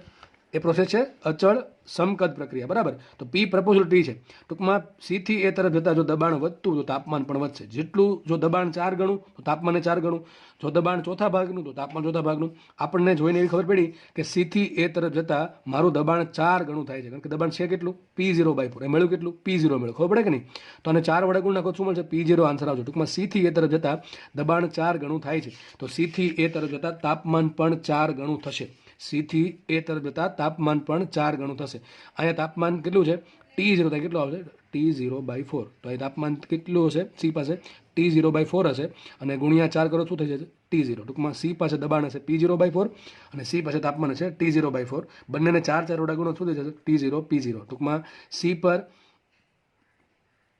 એ પ્રોસેસ છે અચળ સમકદ પ્રક્રિયા. બરાબર. તો P proportional to T છે. ટૂંકમાં C થી A તરફ જતા જો દબાણ વધતું તો તાપમાન પણ વધશે. જેટલું જો દબાણ 4 ગણું તો તાપમાન 4 ગણું, જો દબાણ ચોથા ભાગનું તો તાપમાન ચોથા ભાગનું. આપણને જોઈને એવી ખબર પડી કે C થી A તરફ જતા મારું દબાણ 4 ગણું થાય છે, કારણ કે દબાણ છે કેટલું? P0/4. એ મળ્યું કેટલું? P0 મળ્યું. ખબર પડે કે નહીં? તો આને 4 વડે ગુણ નાખો, શું મળશે? P0 આન્સર આવશે. ટૂંકમાં C થી A તરફ જતા દબાણ 4 ગણું થાય છે. તો C થી A તરફ જતા તાપમાન પણ 4 ગણું થશે. C થી A તરફ જતા તાપમાન પણ 4 ગણું થશે. અહીંયા તાપમાન કેટલું છે? T0 થાય. કેટલું આવશે? T0/4. તો અહીં તાપમાન કેટલું હશે? C પાસે T0/4 હશે, અને ગુણ્યા 4 કરો શું થઈ જશે? T0. ટૂંકમાં C પાસે દબાણ હશે P0/4 અને C પાસે તાપમાન હશે T0/4. બંનેને 4 વડે ગુણો શું થઈ જશે? T0 P0. ટૂંકમાં C પર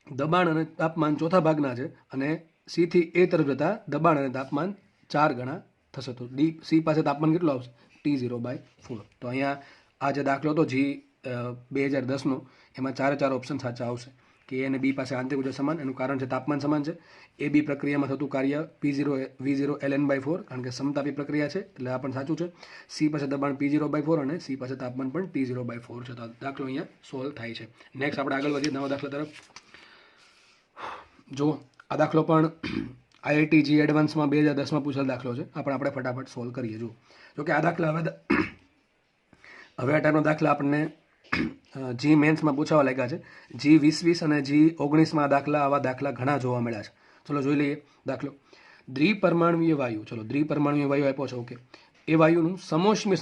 દબાણ અને તાપમાન ચોથા ભાગના છે અને C થી A તરફ જતા દબાણ અને તાપમાન 4 ગણા થશે. તો C પાસે તાપમાન કેટલું આવશે? T0/4. તો અહીંયા આ જે દાખલો હતો G 2010નો, એમાં 4 ઓપ્શન સાચા આવશે કે A અને B પાસે આંતરિક ઉર્જા સમાન. એનું કારણ છે તાપમાન સમાન છે. AB પ્રક્રિયામાં થતું કાર્ય P0 V0 ln/4, કારણ કે સમતાપી પ્રક્રિયા છે એટલે આ પણ સાચું છે. C પાસે દબાણ P0/4 અને C પાસે તાપમાન પણ T0/4 છે. તો દાખલો અહીંયા સોલ્વ થાય છે. નેક્સ્ટ આપણે આગળ વધીએ નવા દાખલા તરફ. જો આ દાખલો પણ IIT G એડવાન્સમાં 2010માં પૂછેલ દાખલો છે. આ પણ આપણે ફટાફટ સોલ્વ કરીએ. જો કે આ દાખલા હવે આ ટાઈપનો દાખલા આપણને G મેન્સમાં પૂછાવા લાગ્યા છે. G 2020 અને G 19માં આવા દાખલા ઘણા જોવા મળ્યા છે. ચલો જોઈ લઈએ દાખલો. દ્વિપરમાણુય વાયુ, ચલો દ્વિપરમાણુય વાયુ આપ્યો છે. ઓકે, એ વાયુનું સમોષ્મી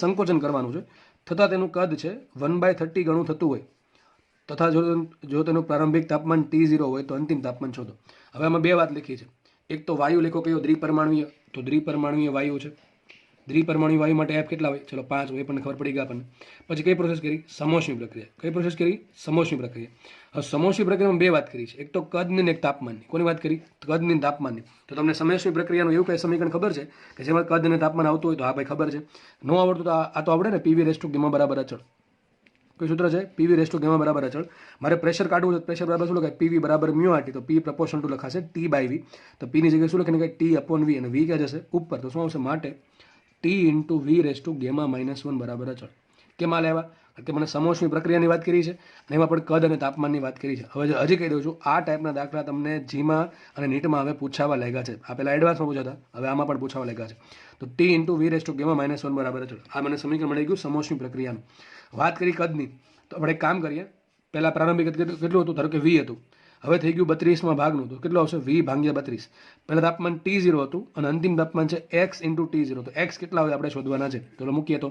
સંકોચન કરવાનું છે, થતાં તેનું કદ છે 1/30 ગણું થતું હોય તથા જો તેનું પ્રારંભિક તાપમાન T0 હોય તો અંતિમ તાપમાન શોધો. હવે આમાં બે વાત લખી છે. એક તો વાયુ લેખો કયો? દ્વિપરમાણુય. તો દ્વિપરમાણુય વાયુ છે. દ્વિપરમાણુય વાયુ માટે F કેટલા હોય? ચલો 5 હોય, પણ ખબર પડી ગઈ આપણને. પછી કઈ પ્રોસેસ કરી? સમોષ્મી પ્રક્રિયા. કઈ પ્રોસેસ કરી? સમોષ્મી પ્રક્રિયા. હવે સમોષ્મી પ્રક્રિયામાં બે વાત કરી છે. એક તો કદની ને એક તાપમાનની. કોની વાત કરી? કદની તાપમાનની. તો તમને સમોષ્મી પ્રક્રિયાનું એવું કઈ સમીકરણ ખબર છે કે જેમાં કદ અને તાપમાન આવતું હોય? તો હા ભાઈ ખબર છે. ન આવડતું તો આ તો આવડે ને, PV/γ બરાબર અચળ. કોઈ સૂત્ર છે? PV/γ બરાબર અચળ. મારે પ્રેશર કાઢવું છે, પ્રેશર બરાબર શું લખાય? PV બરાબર μRT. તો P પ્રપોર્શન ટુ લખાશે T/V. તો P ની જગ્યાએ શું લખીને T/V, અને V ક્યાં જશે? ઉપર. તો શું આવશે? માટે T × V⁻⁻1 બરાબર અચળ. કેમ આ લેવા? કે મને સમોષ્મી પ્રક્રિયાની વાત કરી છે અને એમાં પણ કદ અને તાપમાનની વાત કરી છે. હવે હજી કહી દઉં છું, આ ટાઈપના દાખલા તમને જીમાં અને નીટમાં હવે પૂછાવા લાગ્યા છે. આ પહેલાં એડવાન્સમાં પૂછાતા, હવે આમાં પણ પૂછાવા લાગ્યા છે. તો T × V⁻⁻1 બરાબર અચળ. આ મને સમીકરણ મળી ગયું સમોષ્મી પ્રક્રિયાનું. વાત કરી કદની, તો આપણે એક કામ કરીએ. પહેલાં પ્રારંભિક કદ કેટલું હતું? ધારો કે V હતું. હવે થઈ ગયું 32માં ભાગનું, તો કેટલું આવશે? V/32. પહેલાં તાપમાન T0 હતું અને અંતિમ તાપમાન છે X × T0. તો X કેટલા હોય આપણે શોધવાના છે. તો મૂકીએ તો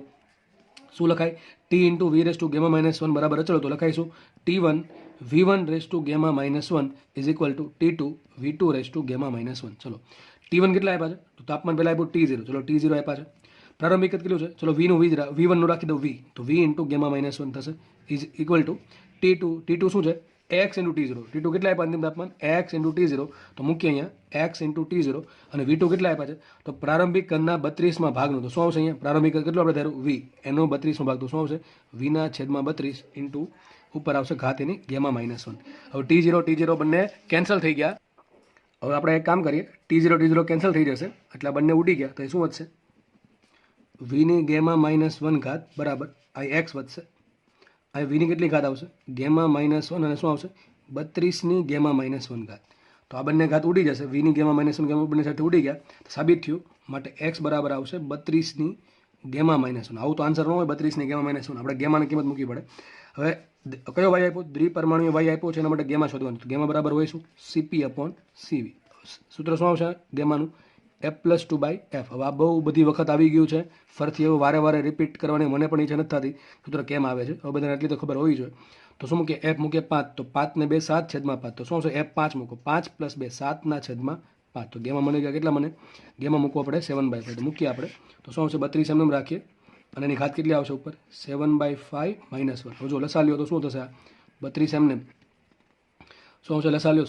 શું લખાય? T × V⁻⁻1 બરાબર અચળ. તો લખાઈશું T1 V1⁻⁻1 T2 V2⁻⁻1. ચલો T1 કેટલા આપ્યા છે? તો તાપમાન પહેલાં આપ્યું T0. ચલો T0 આપ્યા છે. પ્રારંભિક કદ કેટલું છે? ચલો V1 નું રાખી દો V. તો V × γ-1 થશે T2 શું છે? X × T0. T2 કેટલા આપ્યા અંતિમ તાપમાન? X × T0. તો મૂકીએ અહીંયા X × T0. અને V2 કેટલા આપ્યા છે? તો પ્રારંભિક કદના 32માં ભાગનું. તો શું આવશે અહીંયા? પ્રારંભિક કદ કેટલું આપણે ધાર્યું? V. એનો 32માં ભાગ. તો શું આવશે? V/32 ઉપર આવશે ઘાત એની γ-1. હવે T0 બંને કેન્સલ થઈ ગયા. હવે આપણે એક કામ કરીએ. T0 કેન્સલ થઈ જશે એટલે બંને ઉડી ગયા. તો એ શું વધશે? V⁻⁻1 ઘાત બરાબર આ X વધશે. આ Vની કેટલી ઘાત આવશે? γ-1 અને શું આવશે? 32ની γ-1 ઘાત. તો આ બંને ઘાત ઉડી જશે. Vની γ-1 બંને સાથે ઉડી ગયા. સાબિત થયું. માટે X બરાબર આવશે 32ની γ-1. આવું તો આન્સર ન હોય 32ની γ-1. આપણે ગેમાની કિંમત મૂકવી પડે. હવે કયો વાય આપ્યો? દ્વિપરમાણુય વાય આપ્યો છે. એના માટે ગેમા શોધવાનું. તો ગેમા બરાબર હોય શું? Cp/Cv. સૂત્ર શું આવશે ગેમાનું? F+2/F. હવે આ બહુ બધી વખત આવી ગયું છે. ફરીથી એવું વારે રિપીટ કરવાની મને પણ ઈચ્છા નથી થતી. સૂત્ર કેમ આવે છે હવે બધાને એટલી તો ખબર હોવી જોઈએ. તો શું મૂકીએ? F મૂકીએ 5. તો 5 ને 2 7/5. તો શું આવશે? F5 મૂકો. 5 + 2 7/5. તો ગેમા મને કેટલા? મને ગેમા મૂકવો પડે 7/5. તો મૂકીએ આપણે. તો શું આવશે? 32 એમ રાખીએ અને એની ઘાત કેટલી આવશે ઉપર? 7/5 - 1. હવે જો લસા લ્યો તો શું થશે? 32 એમને શું આવશે? લસા લ્યો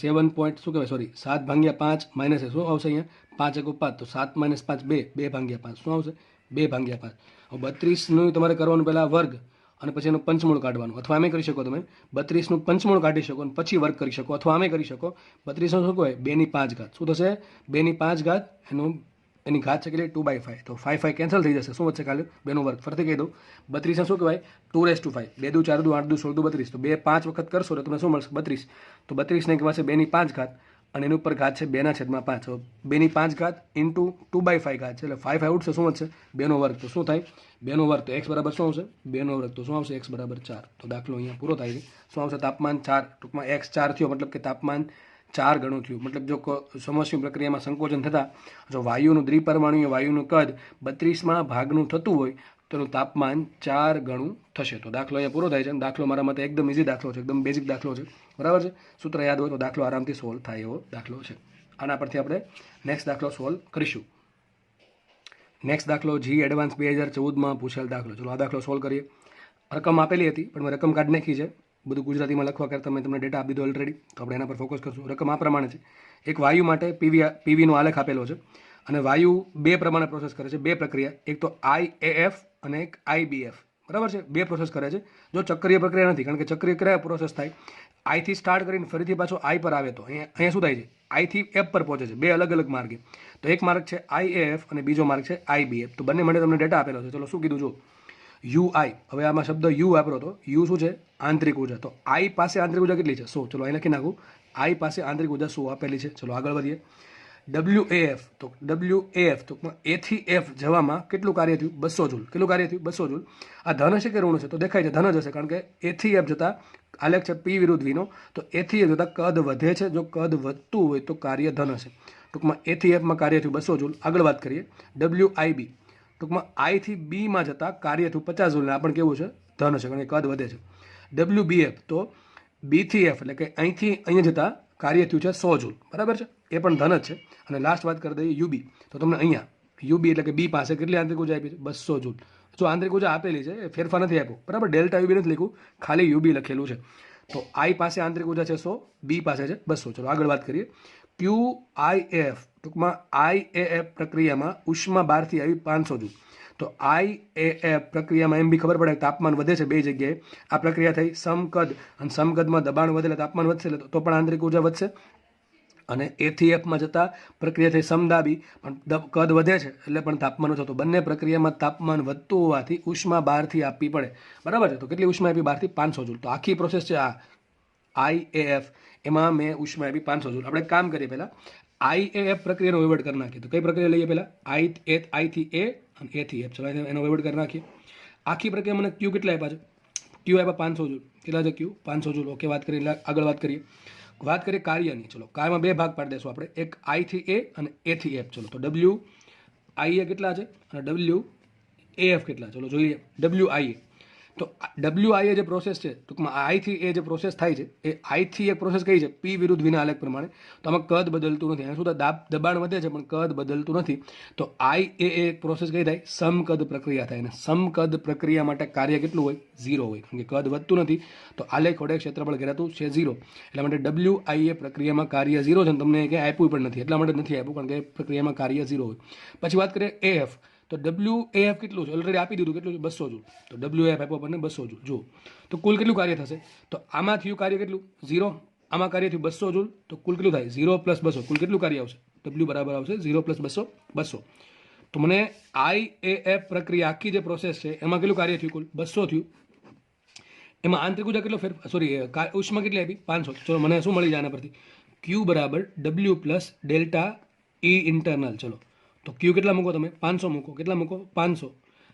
7 પોઈન્ટ શું કહેવાય? સોરી 7/5 માઇનસ શું આવશે અહીંયા? 5 × 5. તો 7 - 5 2/5. શું આવશે? 2/5. હવે 32નું તમારે કરવાનું પહેલાં વર્ગ અને પછી એનું પંચમૂળ કાઢવાનું. અથવા આમે કરી શકો તમે 32નું પંચમૂળ કાઢી શકો અને પછી વર્ગ કરી શકો. અથવા આમે કરી શકો 32નું શું કહેવાય? 2/5 ઘાત. શું થશે? 2/5 ઘાત એની ઘાત છે કેટલી? 2/5. તો 5 કેન્સલ થઈ જશે. શું વચ્ચે ખાલી 2નો વર્ગ. ફરીથી કહી દઉં 32 શું કહેવાય? 2/5. 2 દુ 4 દુ 8 દુ 16 દુ 32. તો 2 5 વખત કરશો તો તમને શું મળશે? 32. તો 32 ને કહેવાશે 2/5 ઘાત અને એની ઉપર ઘાત છે 2/5. 2/5 ઘાત ઇન્ટુ 2/5 ઘાત છે એટલે 5 ઉઠશે. શું વધશે? 2નો વર્ગ. તો શું થાય? 2નો વર્ગ. તો x બરાબર શું આવશે? 2નો વર્ગ. તો શું આવશે? x બરાબર 4. તો દાખલો અહીંયા પૂરો થાય છે. શું આવશે? તાપમાન 4. ટૂંકમાં x 4 થયો મતલબ કે તાપમાન 4 ગણું થયું. મતલબ જો સમોષ્મી પ્રક્રિયામાં સંકોચન થતાં જો વાયુનું દ્વિપરમાણુય વાયુનું કદ 32માં ભાગનું થતું હોય તો એનું તાપમાન 4 ગણું થશે. તો દાખલો અહીંયા પૂરો થાય છે. દાખલો મારા મતે એકદમ ઇઝી દાખલો છે, એકદમ બેઝિક દાખલો છે. બરાબર છે? સૂત્ર યાદ હોય તો દાખલો આરામથી સોલ્વ થાય એવો દાખલો છે. આના પરથી આપણે નેક્સ્ટ દાખલો સોલ્વ કરીશું. નેક્સ્ટ દાખલો જી એડવાન્સ 2014માં પૂછેલ દાખલો. ચલો આ દાખલો સોલ્વ કરીએ. રકમ આપેલી હતી પણ મેં રકમ કાઢી નાખી છે. બધું ગુજરાતીમાં લખવા કરતાં મેં તમને ડેટા આપી દીધો ઓલરેડી, તો આપણે એના પર ફોકસ કરશું. રકમ આ પ્રમાણે છે. એક વાયુ માટે પીવીનો આલેખ આપેલો છે અને વાયુ બે પ્રમાણે પ્રોસેસ કરે છે, બે પ્રક્રિયા. એક તો IAF અને એક IBF. બરાબર છે, બે પ્રોસેસ કરે છે. જો ચક્રીય પ્રક્રિયા નથી, કારણ કે ચક્રીય કયા પ્રોસેસ થાય, આઈથી સ્ટાર્ટ કરીને ફરીથી પાછો આઈ પર આવે તો અહીંયા શું થાય છે, આઈથી એફ પર પહોંચે છે, બે અલગ અલગ માર્ગે. તો એક માર્ગ છે IAF અને બીજો માર્ગ છે IBF. તો બંને માટે તમને ડેટા આપેલો છે. ચલો શું કીધું જો UI. હવે આમાં શબ્દ યુ વાપરો તો યુ શું છે, આંતરિક ઉર્જા. તો આઈ પાસે આંતરિક ઉર્જા કેટલી છે, 100. ચલો અહીં લખી નાખું, આઈ પાસે આંતરિક ઉર્જા 100 આપેલી છે. ચલો આગળ વધીએ. WAF. તો WAF તો A થી F જવામાં કેટલું કાર્ય થયું, 200 જૂલ. કેટલું કાર્ય થયું, 200 જૂલ. આ ધન છે કે ઋણ છે, તો દેખાય છે ધન જ હશે, કારણ કે A થી F જતા આલેખ છે P વિરુદ્ધ V નો. તો A થી F જતા કદ વધે છે. જો કદ વધતું હોય તો કાર્ય ધન હશે. ટૂંકમાં A થી F માં કાર્ય થયું 200 જૂલ. આગળ વાત કરીએ. WIB. ટૂંકમાં I થી B માં જતા કાર્ય થયું 50 જૂલ. આ પણ કેવું છે, ધન છે, કારણ કે કદ વધે છે. WBF તો B થી F એટલે કે અહીંથી અહીંયા જતા કાર્ય થયું છે 100 જૂલ. બરાબર છે, એ પણ ધન જ છે. અને લાસ્ટ વાત કરી દઈએ UB. તો તમને અહીંયા UB એટલે કે B પાસે કેટલી આંતરિક ઉર્જા આપી છે, 200 જૂલ. જો આંતરિક ઉર્જા આપેલી છે, ફેરફાર નથી આપ્યો. બરાબર, ડેલ્ટા UB નથી લખ્યું, ખાલી UB લખેલું છે. તો I પાસે આંતરિક ઉર્જા છે 100, B પાસે છે 200. ચલો આગળ વાત કરીએ. QIF ટૂંકમાં IAF પ્રક્રિયામાં ઉષ્મા બહારથી આવી 500 જૂલ. તો IAF પ્રક્રિયામાં એમ બી ખબર પડે તાપમાન વધે છે બે જગ્યાએ. આ પ્રક્રિયા થઈ સમકદ, અને સમકદમાં દબાણ વધે એટલે તાપમાન વધશે, એટલે તો પણ આંતરિક ઉર્જા વધશે. અને A થી F માં જતા પ્રક્રિયા થઈ સમદાબી, પણ કદ વધે છે એટલે પણ તાપમાન ઓછું. તો બંને પ્રક્રિયામાં તાપમાન વધતું હોવાથી ઉષ્મા બહારથી આપવી પડે. બરાબર છે, તો કેટલી ઉષ્મા આપી બહારથી, 500 જૂલ. તો આખી પ્રોસેસ છે આ IAF, એમાં મેં ઉષ્મા આપી 500 જૂલ. આપણે કામ કરીએ પહેલાં IAF પ્રક્રિયાનો વહીવટ કરી નાખીએ. તો કઈ પ્રક્રિયા લઈએ પહેલાં, I થી A અને A થી F. ચલો એનો વહીવટ કરી નાખીએ. આખી પ્રક્રિયા મને Q કેટલા આપ્યા છે, Q આપ્યા 500 જૂલ. કેટલા છે Q, 500 જૂલ. ઓકે, વાત કરીએ, આગળ વાત કરીએ. વાત કરીએ કાર્યની. ચલો કાર્યમાં બે ભાગ પાડી દેશું આપણે, એક I થી A અને A થી F. ચલો તો WIA કેટલા છે અને WAF કેટલા. ચલો જોઈએ. WIA તો WIA જે પ્રોસેસ છે, ટૂંકમાં I થી A જે પ્રોસેસ થાય છે, એ I થી એક પ્રોસેસ કઈ છે, P વિરુદ્ધ વિના આલેખ પ્રમાણે. તો આમાં કદ બદલતું નથી. અહીંયા શું દબાણ વધે છે પણ કદ બદલતું નથી. તો IA એક પ્રોસેસ કઈ થાય, સમકદ પ્રક્રિયા થાય. અને સમકદ પ્રક્રિયા માટે કાર્ય કેટલું હોય, 0 હોય, કારણ કે કદ વધતું નથી. તો આલેખ વડે ક્ષેત્રફળ ઘેરાતું છે 0. એટલા માટે WIA પ્રક્રિયામાં કાર્ય 0 છે. તમને ક્યાંય આપ્યું પણ નથી, એટલા માટે નથી આપ્યું, કારણ કે પ્રક્રિયામાં કાર્ય 0 હોય. પછી વાત કરીએ AF. તો WAF કેટલું છે, ઓલરેડી આપી દીધું, કેટલું છે, 200 જૂલ. તો WAF આપ્યો આપણને 200 જૂલ. જુઓ તો કુલ કેટલું કાર્ય થશે, તો આમાં થયું કાર્ય કેટલું, 0. આમાં કાર્ય થયું 200 જૂલ. તો કુલ કેટલું થાય, 0 + 200. કુલ કેટલું કાર્ય આવશે, W બરાબર આવશે 0 + 200, 200. તો મને IAF પ્રક્રિયા આખી જે પ્રોસેસ છે એમાં કેટલું કાર્ય થયું, કુલ 200 થયું. એમાં આંતરિક ઉર્જા કેટલો ઉષ્મા કેટલી આપી, 500. ચલો મને શું મળી જાય આના પરથી, Q બરાબર W + ડેલ્ટા E ઇન્ટરનલ. ચલો તો Q કેટલા મૂકો તમે, 500 મૂકો. કેટલા મૂકો, 500.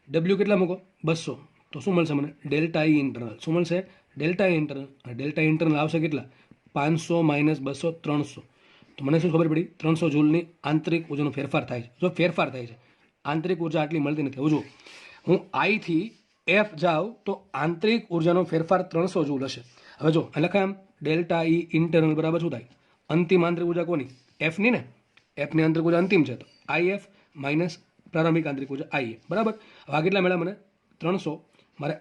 W કેટલા મૂકો, 200. તો શું મળશે મને, ડેલ્ટા E ઇન્ટરનલ. શું મળશે, ડેલ્ટા E ઇન્ટરનલ. અને ડેલ્ટા ઇન્ટરનલ આવશે કેટલા, 500 - 200, 300. તો મને શું ખબર પડી, 300 જૂલની આંતરિક ઉર્જાનો ફેરફાર થાય છે. જો ફેરફાર થાય છે, આંતરિક ઉર્જા આટલી મળતી નથી. હવે જો હું I થી F જાઉં તો આંતરિક ઉર્જાનો ફેરફાર 300 જૂલ હશે. હવે જો લખાય આમ, ડેલ્ટા E ઇન્ટરનલ બરાબર શું થાય, અંતિમ આંતરિક ઉર્જા કોની, F ની ને. F ની આંતરિક ઉર્જા અંતિમ છે, તો IF માઇનસ પ્રારંભિક આંતરિક ઉર્જા IA. બરાબર. હવે આ કેટલા મળ્યા મને, 300. મારે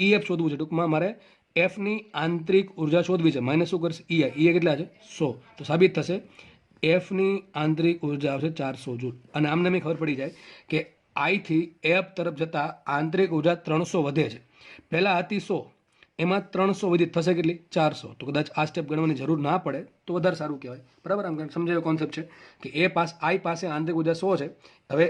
EF શોધવું છે. ટૂંકમાં મારે F ની આંતરિક ઉર્જા શોધવી છે. માઇનસ શું કરશે, EI કેટલા છે, 100. તો સાબિત થશે F ની આંતરિક ઉર્જા આવશે 400 જૂલ. અને આમને મેં ખબર પડી જાય કે I થી F તરફ જતાં આંતરિક ઉર્જા 300 વધે છે. પહેલાં હતી 100, એમાં 300 વધી થશે કેટલી, 400. તો કદાચ આ સ્ટેપ ગણવાની જરૂર ના પડે તો વધારે સારું કહેવાય. બરાબર, આમ સમજાયો કોન્સેપ્ટ છે કે I પાસે આંતરિક ઉર્જા 100 છે. હવે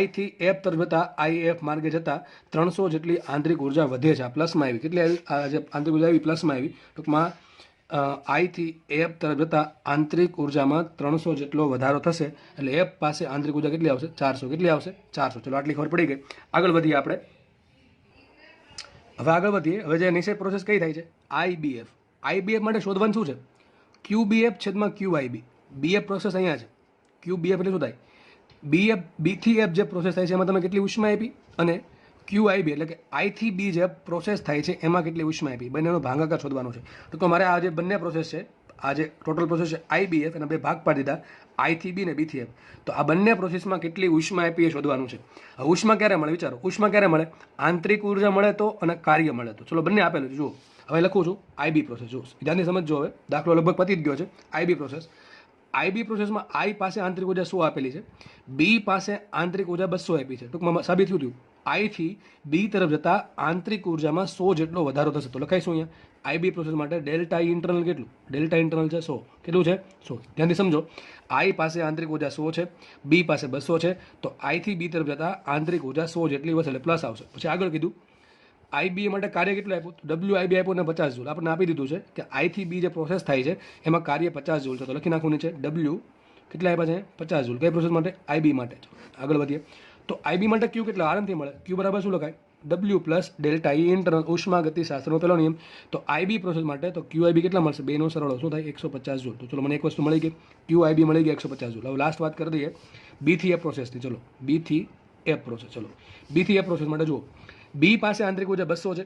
I થી F તરફ જતાં IF માર્ગે જતાં 300 જેટલી આંતરિક ઉર્જા વધે છે. આ પ્લસમાં આવી, કેટલી આવી, આ જે આંતરિક ઉર્જા આવી પ્લસમાં આવી. ટૂંકમાં I થી F તરફ જતાં આંતરિક ઉર્જામાં 300 જેટલો વધારો થશે. એટલે F પાસે આંતરિક ઉર્જા કેટલી આવશે, 400. કેટલી આવશે, 400. ચલો આટલી ખબર પડી ગઈ. આગળ વધીએ આપણે. હવે જે નીચે પ્રોસેસ કઈ થાય છે, IBF. IBF માટે શોધવાનું શું છે, QBF છેદમાં QIB. BF પ્રોસેસ અહીંયા છે. QBF એટલે શું થાય, B થી F જે પ્રોસેસ થાય છે એમાં તમે કેટલી ઉષ્મા આપી, અને QIB એટલે કે I થી B જે પ્રોસેસ થાય છે એમાં કેટલી ઉષ્મા આપી, બંનેનો ભાગાકાર શોધવાનો છે. તો મારે આ જે બંને પ્રોસેસ છે આ જે ટોટલ પ્રોસેસ છે IBF એના બે ભાગ પાડી દીધા, I થી B ને B થી F. તો આ બંને પ્રોસેસમાં કેટલી ઉષ્મા આપી એ શોધવાનું છે. હવે ઉષ્મા ક્યારે મળે વિચારો, ઉષ્મા ક્યારે મળે? આંતરિક ઉર્જા મળે તો અને કાર્ય મળે તો. ચલો બંને આપેલું છે જુઓ. હવે લખું છું IB પ્રોસેસ. જુઓ ધ્યાનથી સમજો. હવે દાખલો લગભગ પતી જ ગયો છે. IB process. IB પ્રોસેસમાં I પાસે આંતરિક ઉર્જા 100 આપેલી છે, B પાસે આંતરિક ઉર્જા 200 આપી છે. ટૂંકમાં સાબિત થયું I થી B તરફ જતા આંતરિક ઉર્જામાં 100 જેટલો વધારો થશે. તો લખાઈશું અહીંયા IB પ્રોસેસ માટે ડેલ્ટા ઇન્ટરનલ કેટલું? ડેલ્ટા ઇન્ટરનલ છે 100. કેટલું છે? 100. ધ્યાનથી સમજો. I પાસે આંતરિક ઉર્જા 100 છે, B પાસે 200 છે, તો I થી B તરફ જતા આંતરિક ઉર્જા 100 જેટલી વધશે એટલે પ્લસ આવશે. પછી આગળ કીધું IB માટે કાર્ય કેટલું આપ્યું? WIB આપ્યું ને 50 જૂલ. આપણે આપી દીધું છે કે I થી B જે પ્રોસેસ થાય છે એમાં કાર્ય 50 જૂલ છે. તો લખી નાખવું છે W કેટલા આપ્યા છે? 50 જૂલ. કઈ પ્રોસેસ માટે? IB માટે. આગળ વધીએ તો IB માટે Q કેટલા? આરામથી મળે. Q બરાબર શું લખાય? W plus delta E internal ઉષ્મા ગતિશાસ્ત્રનો પેલો નિયમ. તો IB પ્રોસેસ માટે તો QIB કેટલા મળશે? બેનો સરવાળો શું થાય? 150 જૂલ. તો ચલો મને એક વસ્તુ મળી ગઈ, QIB મળી ગઈ 150 જૂલ. હવે લાસ્ટ વાત કરી દઈએ B થી F પ્રોસેસની. ચલો B થી F પ્રોસેસ. ચલો B થી F પ્રોસેસ માટે જુઓ, B પાસે આંતરિક ઉર્જા 200 છે,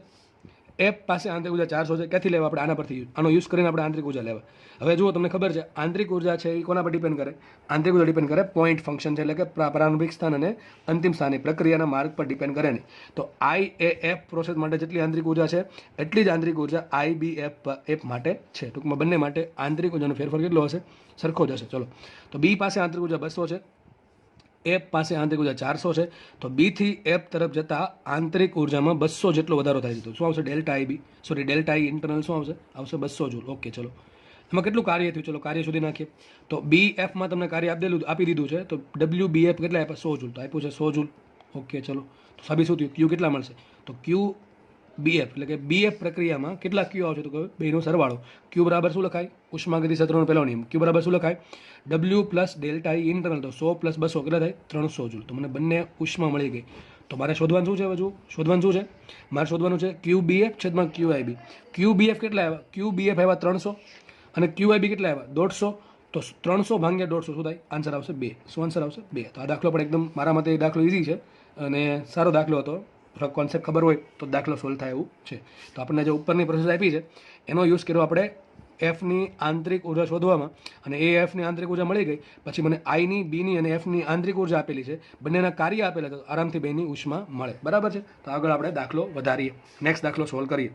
F પાસે આંતરિક ઉર્જા 400 છે. ક્યાંથી લેવા? આપણે આના પરથી, આનો યુઝ કરીને આપણે આંતરિક ઉર્જા લેવા. હવે જુઓ તમને ખબર છે આંતરિક ઉર્જા છે એ કોના પર ડિપેન્ડ કરે? આંતરિક ઉર્જા ડિપેન્ડ કરે પોઈન્ટ ફંક્શન છે, એટલે કે પ્રારંભિક સ્થાન અને અંતિમ સ્થાને પ્રક્રિયાના માર્ગ પર ડિપેન્ડ કરે નહીં. તો IAF પ્રોસેસ માટે જેટલી આંતરિક ઉર્જા છે એટલી જ આંતરિક ઉર્જા IBF માટે છે. ટૂંકમાં બંને માટે આંતરિક ઉર્જાનો ફેરફાર કેટલો હશે? સરખો જ હશે. ચલો તો B પાસે આંતરિક ઉર્જા 200 છે, F પાસે આંતરિક ઉર્જા 400 છે, તો B થી F તરફ જતા આંતરિક ઉર્જામાં 200 જેટલો વધારો થાય છે. તો શું આવશે? Delta IB sorry delta E internal શું આવશે? આવશે 200 જૂલ. ઓકે ચલો એમાં કેટલું કાર્ય થયું? ચલો કાર્ય સુધી નાખીએ. તો BFમાં તમને કાર્ય આપી દીધું છે, તો WBF કેટલા આપ્યા? 100 જૂલ. તો આપ્યું છે 100 જૂલ. ઓકે ચલો તો સાબિત શું થયું? Q કેટલા મળશે? તો QBF એટલે કે BF પ્રક્રિયામાં કેટલા Q આવશે? તો બેનો સરવાળો. Q બરાબર શું લખાય? ઉષ્માગતિશાસ્ત્રનો પહેલો નિયમ. Q બરાબર શું લખાય? W plus delta E internal. તો 100 પ્લસ 200 કેટલા થાય? 300 જૂલ. તો મને બંને ઉષ્મા મળી ગઈ. તો મારે શોધવાનું શું છે? હવે જુઓ શોધવાનું શું છે? મારે શોધવાનું છે QBF છેદમાં QIB. QBF કેટલા આવ્યા? QBF આવ્યા 300 અને QIB કેટલા આવ્યા? 150. તો 300 ભાગ્યા 150 શું થાય? આન્સર આવશે 2. શું આન્સર આવશે? 2. તો આ દાખલો પણ એકદમ મારા મતે દાખલો ઇઝી છે અને સારો દાખલો હતો. કોન્સેપ્ટ ખબર હોય તો દાખલો સોલ્વ થાય એવું છે. તો આપણને જે ઉપરની પ્રોસેસ આપી છે એનો યુઝ કર્યો આપણે Fની આંતરિક ઉર્જા શોધવામાં, અને એ Fની આંતરિક ઉર્જા મળી ગઈ પછી મને Iની, Bની અને Fની આંતરિક ઉર્જા આપેલી છે, બંનેના કાર્ય આપેલા તો આરામથી બેની ઉષ્મા મળે. બરાબર છે. તો આગળ આપણે દાખલો વધારીએ, નેક્સ્ટ દાખલો સોલ્વ કરીએ.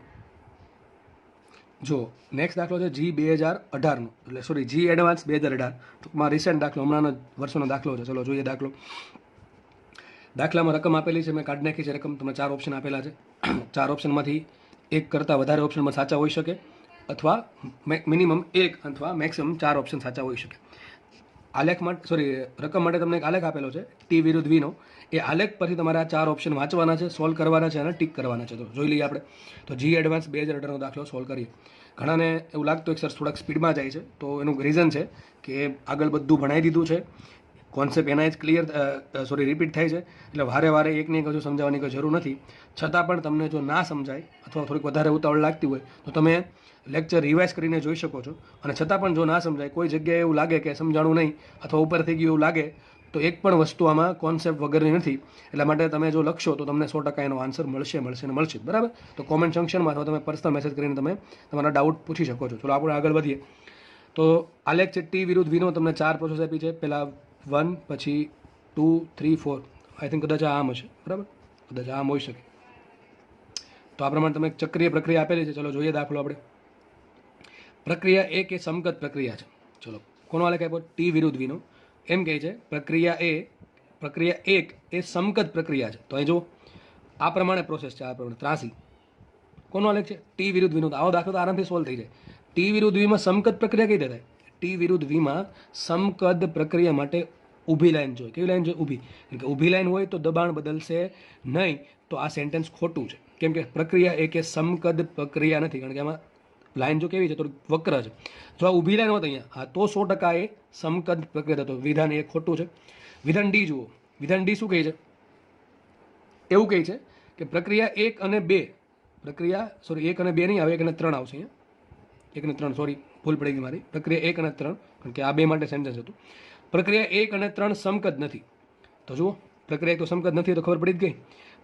જો નેક્સ્ટ દાખલો છે G2018નો, એટલે સોરી G એડવાન્સ 2018, ટૂંકમાં રિસેન્ટ દાખલો, હમણાંનો વર્ષોનો દાખલો છે. ચલો જોઈએ દાખલો. દાખલામાં રકમ આપેલી છે, મેં કાઢી નાખી છે રકમ. તમને 4 ઓપ્શન આપેલા છે. 4 ઓપ્શનમાંથી એક કરતાં વધારે ઓપ્શનમાં સાચા હોઈ શકે, અથવા મિનિમમ 1 અથવા મેક્સિમમ 4 ઓપ્શન સાચા હોઈ શકે. આલેખ માટે રકમ માટે તમને એક આલેખ આપેલો છે T વિરુદ્ધ Vનો. એ આલેખ પરથી તમારે આ 4 ઓપ્શન વાંચવાના છે, સોલ્વ કરવાના છે અને ટીક કરવાના છે. તો જોઈ લઈએ આપણે. તો G એડવાન્સ 2018નો દાખલો સોલ્વ કરીએ. ઘણાને એવું લાગતું એક સર થોડાક સ્પીડમાં જાય છે, તો એનું રીઝન છે કે આગળ બધું ભણાવી દીધું છે, કોન્સેપ્ટ એના જ ક્લિયર રિપીટ થાય છે, એટલે વારે વારે એકને એક હજુ સમજાવવાની કોઈ જરૂર નથી. છતાં પણ તમને જો ના સમજાય અથવા થોડીક વધારે ઉતાવળ લાગતી હોય તો તમે લેક્ચર રિવાઇઝ કરીને જોઈ શકો છો. અને છતાં પણ જો ના સમજાય, કોઈ જગ્યાએ એવું લાગે કે સમજાણું નહીં અથવા ઉપર થઈ ગયું એવું લાગે, તો એક પણ વસ્તુ આમાં કોન્સેપ્ટ વગરની નથી. એટલા માટે તમે જો લખશો તો તમને 100% એનો આન્સર મળશે. બરાબર. તો કોમેન્ટ સેક્શનમાં અથવા તમે પર્સનલ મેસેજ કરીને તમે તમારા ડાઉટ પૂછી શકો છો. ચલો આપણે આગળ વધીએ. તો આલેખ છે T વિરુદ્ધ Vનો. તમને 4 પ્રોસેસ આપી છે. પહેલાં 1, પછી 2, 3, 4. આઈ થિંક કદાચ આમ હશે. બરાબર, કદાચ આમ હોઈ શકે. તો આ પ્રમાણે તમે ચક્રીય પ્રક્રિયા આપેલી છે. ચલો જોઈએ દાખલો આપણે. પ્રક્રિયા 1 એ સમકત પ્રક્રિયા છે. ચલો કોનો આલેખ આપ્યો? T વિરુદ્ધ Vનો. એમ કહે છે પ્રક્રિયા 1 એ સમકત પ્રક્રિયા છે. તો અહીં જો આ પ્રમાણે પ્રોસેસ છે, આ પ્રમાણે 83. કોનો આલેખ છે? T વિરુદ્ધ Vનો. આવો દાખલો તો આરામથી સોલ્વ થઈ જાય. T વિરુદ્ધ Vમાં સમકત પ્રક્રિયા કઈ થાય? T વિરુદ્ધ Vમાં સમકદ પ્રક્રિયા માટે ઊભી લાઈન જોઈએ. કેવી લાઈન જોઈએ? ઊભી. કારણ કે ઊભી લાઈન હોય તો દબાણ બદલશે નહીં. તો આ સેન્ટેન્સ ખોટું છે, કેમ કે પ્રક્રિયા 1 એ સમકદ પ્રક્રિયા નથી, કારણ કે આમાં લાઈન જો કેવી છે, થોડીક વક્ર છે. જો આ ઊભી લાઈન હોત અહીંયા, હા, તો 100% એ સમકદ પ્રક્રિયા થતો. વિધાન એ ખોટું છે. વિધાન D જુઓ. વિધાન D શું કહે છે? એવું કહે છે કે પ્રક્રિયા 1 અને 2, 1 અને 2 નહીં આવે, 1 અને 3 આવશે અહીંયા. 1 અને 3, સોરી ભૂલ પડી ગઈ મારી. પ્રક્રિયા 1 અને 3, કારણ કે આ બે માટે સેન્ટેન્સ હતું. પ્રક્રિયા 1 અને 3 સમકદ નથી. તો જુઓ પ્રક્રિયા 1 તો સમકદ નથી, તો ખબર પડી જ ગઈ.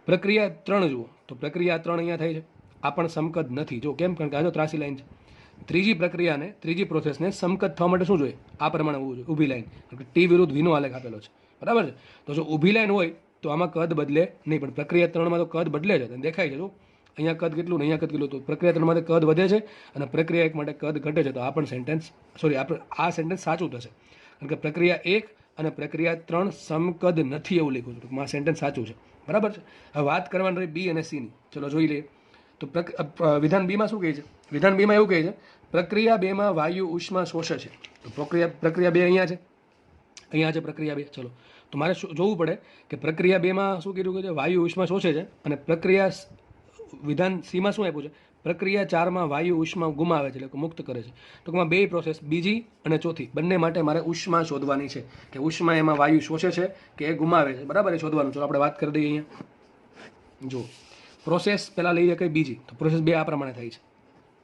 પ્રક્રિયા 3 જુઓ, તો પ્રક્રિયા 3 અહીંયા થાય છે, આ પણ સમકદ નથી. જો કેમ? કારણ કે આ જો ત્રાસી લાઈન છે. ત્રીજી પ્રક્રિયાને ત્રીજી પ્રોસેસને સમકક્ષ થવા માટે શું જોઈએ? આ પ્રમાણે હોવું જોઈએ, ઊભી લાઈન. ટી વિરુદ્ધ વીનો આલેખ આપેલો છે, બરાબર છે. તો જો ઊભી લાઈન હોય તો આમાં કદ બદલે નહીં, પણ પ્રક્રિયા 3માં તો કદ બદલે છે, દેખાય છે. જો અહીંયા કદ કેટલું ને અહીંયા કદ કેટલું, તો પ્રક્રિયા 3 માટે કદ વધે છે અને પ્રક્રિયા 1 માટે કદ ઘટે છે. તો આ પણ સેન્ટેન્સ આ સેન્ટેન્સ સાચું થશે, કારણ કે પ્રક્રિયા 1 અને પ્રક્રિયા 3 સમકદ નથી એવું લખ્યું છે. આ સેન્ટેન્સ સાચું છે, બરાબર છે. હવે વાત કરવાની રહી બી અને સીની. ચલો જોઈ લઈએ. તો વિધાન બીમાં શું કહે છે? વિધાન બીમાં એવું કહે છે પ્રક્રિયા 2માં વાયુ ઉષ્મા શોષે છે. તો પ્રક્રિયા 2 અહીંયા છે, અહીંયા છે પ્રક્રિયા 2. ચલો, તો મારે જોવું પડે કે પ્રક્રિયા 2માં શું કીધું કે વાયુ ઉષ્મા શોષે છે, અને પ્રક્રિયા વિધાન સીમાં શું આપ્યું છે? પ્રક્રિયા 4માં વાયુ ઉષ્મા ગુમાવે છે, એટલે કે મુક્ત કરે છે. ટૂંકમાં બે પ્રોસેસ, બીજી અને ચોથી, બંને માટે મારે ઉષ્મા શોધવાની છે કે ઉષ્મા એમાં વાયુ શોષે છે કે એ ગુમાવે છે, બરાબર? એ શોધવાનું. ચલો આપણે વાત કરી દઈએ અહીંયા. જો પ્રોસેસ પહેલાં લઈએ કઈ બીજી, તો પ્રોસેસ 2 આ પ્રમાણે થાય છે,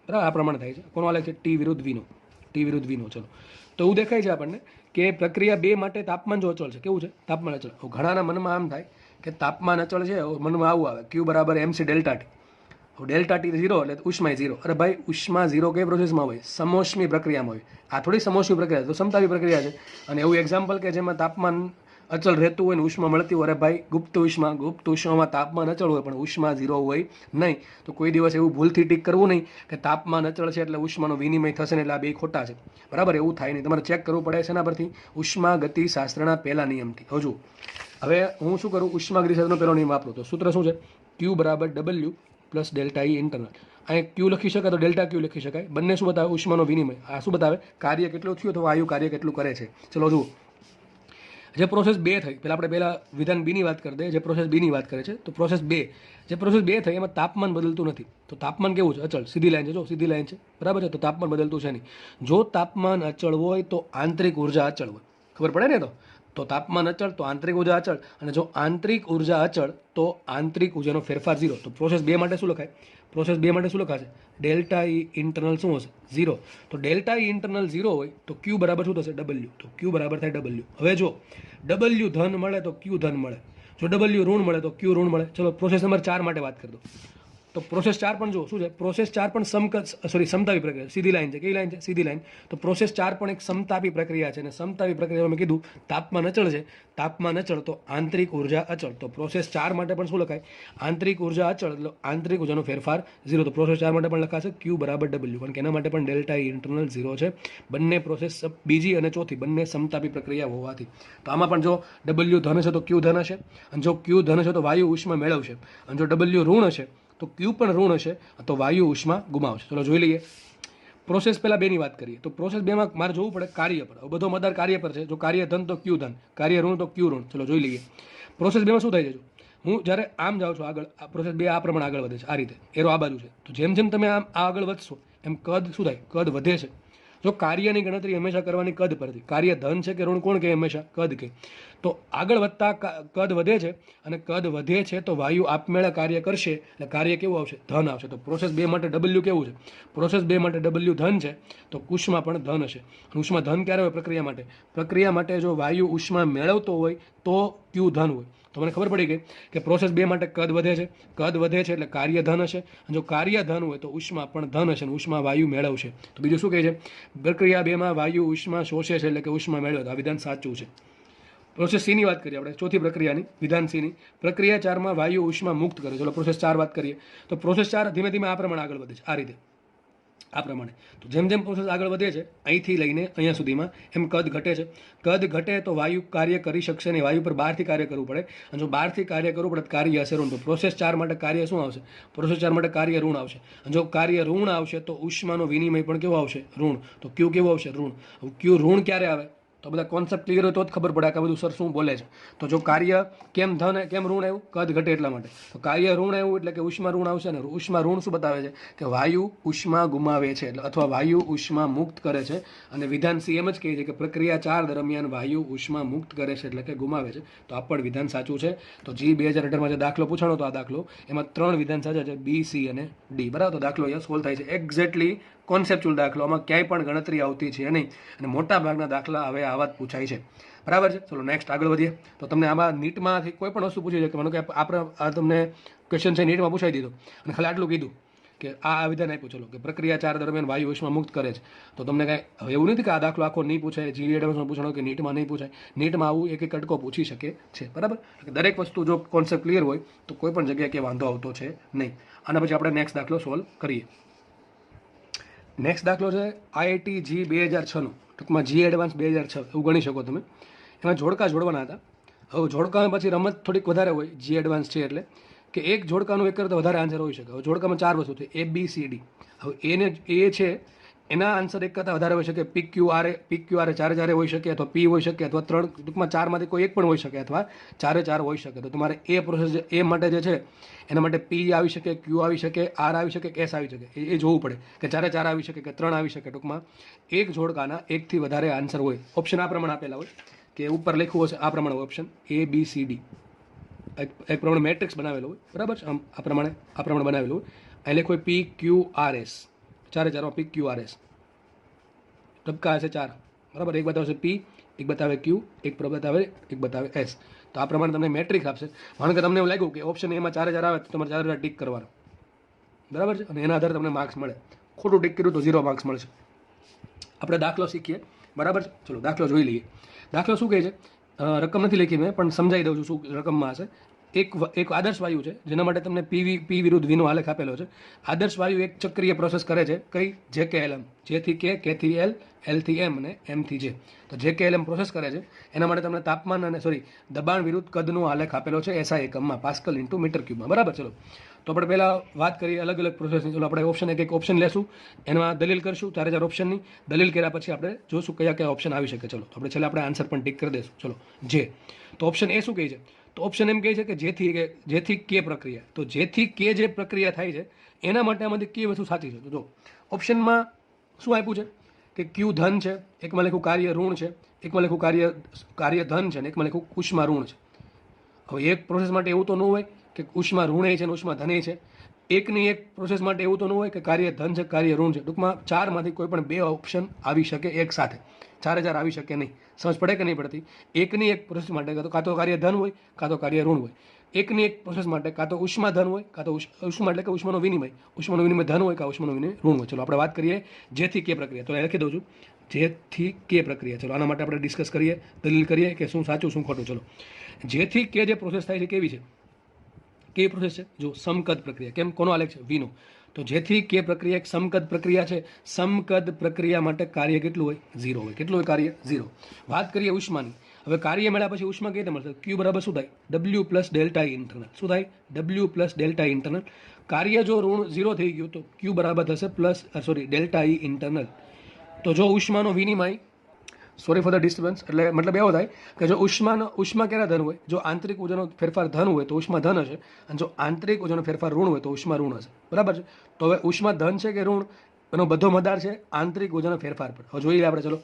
બરાબર? આ પ્રમાણે થાય છે. કોનો આલેખ છે? ટી વિરુદ્ધ વીનો. ટી વિરુદ્ધ વીનો. ચલો, તો એવું દેખાય છે આપણને કે પ્રક્રિયા 2 માટે તાપમાન જો અચળ છે. કેવું છે? તાપમાન અચળ. ઘણાના મનમાં આમ થાય કે તાપમાન અચળ છે, મનમાં આવું આવે ક્યુ બરાબર MC delta T. Delta T 0 એટલે ઉષ્મા 0. અરે ભાઈ, ઉષ્મા 0 કઈ પ્રોસેસમાં હોય? સમોષ્મી પ્રક્રિયામાં હોય. આ થોડી સમોષ્મી પ્રક્રિયા, તો સમતાપી પ્રક્રિયા છે. અને એવું એક્ઝામ્પલ કે જેમાં તાપમાન અચળ રહેતું હોય ને ઉષ્મા મળતી હોય. અરે ભાઈ, ગુપ્ત ઉષ્મામાં તાપમાન અચળ હોય પણ ઉષ્મા 0 હોય નહીં. તો કોઈ દિવસ એવું ભૂલથી ટીક કરવું નહીં કે તાપમાન અચળ છે એટલે ઉષ્માનો વિનિમય થશે ને એટલે આ બે ખોટા છે, બરાબર? એવું થાય નહીં. તમારે ચેક કરવું પડે છે એના પરથી, ઉષ્મા ગતિ શાસ્ત્રના પહેલા નિયમથી. હજુ હવે હું શું કરું? ઉષ્મા ગતિ શાસ્ત્રનો પહેલો નિયમ વાપરું. તો સૂત્ર શું છે? ક્યુ બરાબર W plus delta E internal. અહીં ક્યુ લખી શકાય તો ડેલ્ટા ક્યુ લખી શકાય. બંને શું બતાવે? ઉષ્માનો વિનિમય. આ શું બતાવે? કાર્ય કેટલું થયું તો વાયુ કાર્ય કેટલું કરે છે. ચલો જુઓ, જે પ્રોસેસ 2 થઈ, પહેલા વિધાન બીની વાત કરી દઈએ. જે પ્રોસેસ બીની વાત કરે છે, તો પ્રોસેસ 2 થઈ એમાં તાપમાન બદલતું નથી. તો તાપમાન કેવું છે? અચળ. સીધી લાઈન છે, જો સીધી લાઈન છે, બરાબર છે. તો તાપમાન બદલતું છે નહીં. જો તાપમાન અચળ હોય તો આંતરિક ઉર્જા અચળ હોય. ખબર પડે ને? તો તાપમાન અચળ તો આંતરિક ઉર્જા અચળ, અને જો આંતરિક ઉર્જા અચળ તો આંતરિક ઉર્જાનો ફેરફાર 0. તો પ્રોસેસ 2 માટે શું લખાય? પ્રોસેસ 2 માટે શું લખાશે? ડેલ્ટા ઈ ઇન્ટરનલ શું હશે? 0. તો ડેલ્ટા ઈ ઇન્ટરનલ 0 હોય તો ક્યુ બરાબર શું થશે? W. તો ક્યુ બરાબર થાય W. હવે જો W ધન મળે તો ક્યુ ધન મળે, જો W ઋણ મળે તો ક્યુ ઋણ મળે. ચલો પ્રોસેસ નંબર 4 માટે વાત કરી દો. તો પ્રોસેસ 4 પણ જો શું છે? પ્રોસેસ 4 પણ સમતાપી પ્રક્રિયા, સીધી લાઈન છે. કઈ લાઈન છે? સીધી લાઈન. તો પ્રોસેસ 4 પણ એક સમતાપી પ્રક્રિયા છે, અને સમતાપી પ્રક્રિયામાં મેં કીધું તાપમાન અચળ છે. તાપમાન અચળ તો આંતરિક ઉર્જા અચળ. તો પ્રોસેસ 4 માટે પણ શું લખાય? આંતરિક ઉર્જા અચળ એટલે આંતરિક ઉર્જાનો ફેરફાર 0. તો પ્રોસેસ 4 માટે પણ લખાશે ક્યુ બરાબર W, કારણ કે એના માટે પણ ડેલ્ટા ઇન્ટરનલ 0 છે. બંને પ્રોસેસ બીજી અને ચોથી બંને સમતાપી પ્રક્રિયા હોવાથી. તો આમાં પણ જો W ધન છે તો ક્યુ ધન હશે, અને જો ક્યુ ધન છે તો વાયુ ઉષ્મા મેળવશે, અને જો W ઋણ હશે તો ક્યુ પણ ઋણ હશે તો વાયુ ઉષ્મા ગુમાવશે. ચલો જોઈ લઈએ. પ્રોસેસ પહેલા 2ની વાત કરીએ. તો પ્રોસેસ 2માં મારે જોવું પડે કાર્ય પર. બધો મદાર કાર્ય પર છે. જો કાર્ય ધન તો ક્યુ ધન, કાર્ય ઋણ તો ક્યુ ઋણ. ચલો જોઈ લઈએ. પ્રોસેસ 2માં શું થાય છે? હું જ્યારે આમ જાઉં છું આગળ, પ્રોસેસ 2 આ પ્રમાણે આગળ વધે છે, આ રીતે એરો આ બાજુ છે. તો જેમ જેમ તમે આમ આગળ વધશો એમ કદ શું થાય? કદ વધે છે. જો કાર્યની ગણતરી હંમેશા કરવાની કદ પરથી, કાર્ય ધન છે કે ઋણ કોણ કહે? હંમેશા કદ કહે. તો આગળ વધતા કદ વધે છે, અને કદ વધે છે તો વાયુ આપમેળે કાર્ય કરશે, એટલે કાર્ય કેવું આવશે? ધન આવશે. તો પ્રોસેસ 2 માટે W કેવું છે? પ્રોસેસ 2 માટે W ધન છે, તો ઉષ્મા પણ ધન હશે. ઉષ્મા ધન ક્યારે હોય? પ્રક્રિયા માટે. પ્રક્રિયા માટે જો વાયુ ઉષ્મા મેળવતો હોય તો ક્યુ ધન હોય. તો મને ખબર પડી ગઈ કે પ્રોસેસ 2 માટે કદ વધે છે. કદ વધે છે એટલે કાર્ય ધન હશે, અને જો કાર્ય ધન હોય તો ઉષ્મા પણ ધન હશે, અને ઉષ્મા વાયુ મેળવશે. તો બીજું શું કહે છે? પ્રક્રિયા 2માં વાયુ ઉષ્મા શોષે છે એટલે કે ઉષ્મા મેળવે. તો આ વિધાન સાચું છે. પ્રોસેસ સીની વાત કરીએ આપણે, ચોથી પ્રક્રિયાની, વિધાન સીની. પ્રક્રિયા 4માં વાયુ ઉષ્મા મુક્ત કરે. ચલો પ્રોસેસ 4 વાત કરીએ. તો પ્રોસેસ 4 ધીમે ધીમે આ પ્રમાણે આગળ વધે છે, આ રીતે, આ પ્રમાણે. તો જેમ જેમ પ્રોસેસ આગળ વધે છે અહીંથી લઈને અહીંયા સુધીમાં એમ કદ ઘટે છે. કદ ઘટે તો વાયુ કાર્ય કરી શકશે નહીં, વાયુ પર બહારથી કાર્ય કરવું પડે, અને જો બહારથી કાર્ય કરવું પડે તો કાર્ય હશે ઋણ. તો પ્રોસેસ 4 માટે કાર્ય શું આવશે? પ્રોસેસ 4 માટે કાર્ય ઋણ આવશે, અને જો કાર્ય ઋણ આવશે તો ઉષ્માનો વિનિમય પણ કેવો આવશે? ઋણ. તો ક્યુ કેવો આવશે? ઋણ. ક્યુ ઋણ ક્યારે આવે? તો બધા કોન્સેપ્ટ ક્લિયર હોય તો જ ખબર પડે કે આ બધું સર શું બોલે છે. તો જો કાર્ય કેમ ધન કેમ ઋણ આવ્યું? કદ ઘટે એટલા માટે. તો કાર્ય ઋણ આવ્યું એટલે કે ઉષ્મા ઋણ આવશે, ને ઉષ્મા ઋણ શું બતાવે છે? કે વાયુ ઉષ્મા ગુમાવે છે, એટલે અથવા વાયુ ઉષ્મા મુક્ત કરે છે. અને વિધાન સી એમ જ કહે છે કે પ્રક્રિયા 4 દરમિયાન વાયુ ઉષ્મા મુક્ત કરે છે એટલે કે ગુમાવે છે. તો આ પણ વિધાન સાચું છે. તો જી 2018માં જે દાખલો પૂછાણો તો આ દાખલો, એમાં 3 વિધાન સાચા છે, B, C અને D, બરાબર? તો દાખલો અહીંયા સોલ્વ થાય છે. એક્ઝેક્ટલી કોન્સેપ્ચ્યુઅલ દાખલો, આમાં ક્યાંય પણ ગણતરી આવતી છે નહીં, અને મોટા ભાગના દાખલા હવે આવા જ પૂછાય છે, બરાબર છે? ચલો નેક્સ્ટ આગળ વધીએ. તો તમને આમાં નીટમાંથી કોઈ પણ વસ્તુ પૂછી છે કે માનો કે આ તમને ક્વેશ્ચન છે નીટમાં પૂછાઈ દીધો અને ખાલી આટલું કીધું કે આ વિધાન આપ્યું ચલો કે પ્રક્રિયા 4 દરમિયાન વાયુ ઉષ્મા મુક્ત કરે છે, તો તમને કાંઈ એવું નથી કે આ દાખલો આખો નહીં પૂછાય, જી એડવાન્સમાં પૂછવાનો કે નીટમાં નહીં પૂછાય. નીટમાં આવું એક એક કટકો પૂછી શકે છે, બરાબર. દરેક વસ્તુ જો કોન્સેપ્ટ ક્લિયર હોય તો કોઈ પણ જગ્યાએ કે વાંધો આવતો છે નહીં. આના પછી આપણે નેક્સ્ટ દાખલો સોલ્વ કરીએ. નેક્સ્ટ દાખલો છે IIT જી 2006નો, ટૂંકમાં જી એડવાન્સ 2006 એવું ગણી શકો તમે. એમાં જોડકા જોડવાના હતા. હવે જોડકામાં પછી રમત થોડીક વધારે હોય, જી એડવાન્સ છે એટલે કે એક જોડકાનું એક કરતાં વધારે આન્સર હોઈ શકે. હવે જોડકામાં 4 વસ્તુ છે ABCD. હવે એને એ છે એના આન્સર એક કરતાં વધારે હોઈ શકે, PQR 4 હોઈ શકે, અથવા P હોઈ શકે, અથવા 3, ટૂંકમાં 4માંથી કોઈ એક પણ હોઈ શકે, અથવા 4 હોઈ શકે. તો તમારે એ પ્રોસેસ એ માટે જે છે એના માટે P આવી શકે, Q આવી શકે, R આવી શકે, S આવી શકે. એ જોવું પડે કે 4 આવી શકે કે 3 આવી શકે. ટૂંકમાં એક જોડકાના એકથી વધારે આન્સર હોય. ઓપ્શન આ પ્રમાણે આપેલા હોય કે ઉપર લખ્યું હશે આ પ્રમાણે ઓપ્શન ABCD. એક પ્રમાણે મેટ્રિક્સ બનાવેલો હોય, બરાબર છે. આમ આ પ્રમાણે બનાવેલું હોય. અહીં લખ્યું હોય PQRS, 4 PQRS. ટપકા હશે 4, બરાબર. એક બતાવશે P, એક બતાવે Q, એક બતાવે S. તો આ પ્રમાણે તમને મેટ્રિક્સ આપશે. માનો કે તમને એવું લાગ્યું કે ઓપ્શન એમાં 4 આવે તો તમારે 4 ટીક કરવાનો, બરાબર છે, અને એના આધારે તમને માર્ક્સ મળે. ખોટું ટીક કર્યું તો 0 માર્ક્સ મળશે. આપણે દાખલો શીખીએ, બરાબર છે. ચલો દાખલો જોઈ લઈએ. દાખલો શું કહે છે, રકમ નથી લખી મેં, પણ સમજાવી દઉં છું શું રકમમાં હશે. એક આદર્શ વાયુ છે જેના માટે તમને P વિરુદ્ધ V નો આલેખ આપેલો છે. આદર્શ વાયુ એક ચક્રીય પ્રોસેસ કરે છે, કઈ JKLM, J થી K, K થી L, L થી M અને M થી J. તો JKLM પ્રોસેસ કરે છે એના માટે તમને તાપમાન અને દબાણ વિરુદ્ધ કદનો આલેખ આપેલો છે SI એકમમાં, પાસ્કલ ઇન્ટુ મીટર ક્યુબમાં, બરાબર. ચલો તો આપણે પહેલાં વાત કરીએ અલગ અલગ પ્રોસેસની. ચલો આપણે ઓપ્શન એક ઓપ્શન લેશું, એમાં દલીલ કરશું 4 ઓપ્શનની. દલીલ કર્યા પછી આપણે જોશું કયા કયા ઓપ્શન આવી શકે. ચલો તો આપણે છેલ્લે આપણે આન્સર પણ ટીક કરી દઈશું. ચલો J. તો ઓપ્શન એ શું કહે છે, તો ઓપ્શન એમ કહે છે કે જેથી કે પ્રક્રિયા. તો જેથી કે જે પ્રક્રિયા થાય છે એના માટે આમાંથી કઈ વસ્તુ સાચી છે. તો જો ઓપ્શનમાં શું આપ્યું છે કે Q ધન છે, એકમાં લખ્યું કાર્ય ઋણ છે, એકમાં લખ્યું કાર્ય ધન છે, અને એકમાં લખ્યું ઉષ્મા ઋણ છે. હવે એક પ્રોસેસ માટે એવું તો ન હોય કે ઉષ્મા ઋણે છે અને ઉષ્મા ધને છે. એકની એક પ્રોસેસ માટે એવું તો ન હોય કે કાર્ય ધન છે, કાર્ય ઋણ છે. ટૂંકમાં 4માંથી કોઈ પણ 2 ઓપ્શન આવી શકે એક સાથે, 4 આવી શકે નહીં. સમજ પડે કે નહીં પડતી? એકની એક પ્રોસેસ માટે કાં તો કાર્ય ધન હોય, કાં તો કાર્ય ઋણ હોય. એકની એક પ્રોસેસ માટે કાં તો ઉષ્મા ધન હોય, કાં તો ઉષ્મા એટલે કે ઉષ્માનો વિનિમય ધન હોય, કાં ઉષ્માનો વિનિમય ઋણ હોય. ચલો આપણે વાત કરીએ જેથી કે પ્રક્રિયા. તો લખી દઉં છું જેથી કે પ્રક્રિયા. ચલો આના માટે આપણે ડિસ્કસ કરીએ, દલીલ કરીએ કે શું સાચું શું ખોટું. ચલો જેથી કે જે પ્રોસેસ થાય છે કેવી છે, કેવી પ્રોસેસ છે, જો સમકદ પ્રક્રિયા. કેમ, કોનો આલેખ છે, V નો. તો જેથી કે પ્રક્રિયા એક સમકદ પ્રક્રિયા છે. સમકદ પ્રક્રિયા માટે કાર્ય કેટલું હોય, 0 હોય. કેટલું હોય કાર્ય, 0. વાત કરીએ ઉષ્માની. હવે કાર્ય મળ્યા પછી ઉષ્મા કઈ રીતે મળશે, Q બરાબર શું થાય, W plus delta E internal. શું થાય, W plus delta E internal. કાર્ય જો ઋણ 0 થઈ ગયું તો Q બરાબર થશે ડેલ્ટા E ઇન્ટરનલ. તો જો ઉષ્માનો વિનિમય, સોરી ફોર ધ ડિસ્ટર્બન્સ, એટલે મતલબ એવો થાય કે જો ઉષ્મા ક્યારે ધન હોય, જો આંતરિક ઉર્જાનો ફેરફાર ધન હોય તો ઉષ્મા ધન હશે, અને જો આંતરિક ઉર્જાનો ફેરફાર ઋણ હોય તો ઉષ્મા ઋણ હશે, બરાબર છે. તો હવે ઉષ્મા ધન છે કે ઋણ, એનો બધો મદાર છે આંતરિક ઉર્જાનો ફેરફાર પર. હવે જોઈએ આપણે. ચલો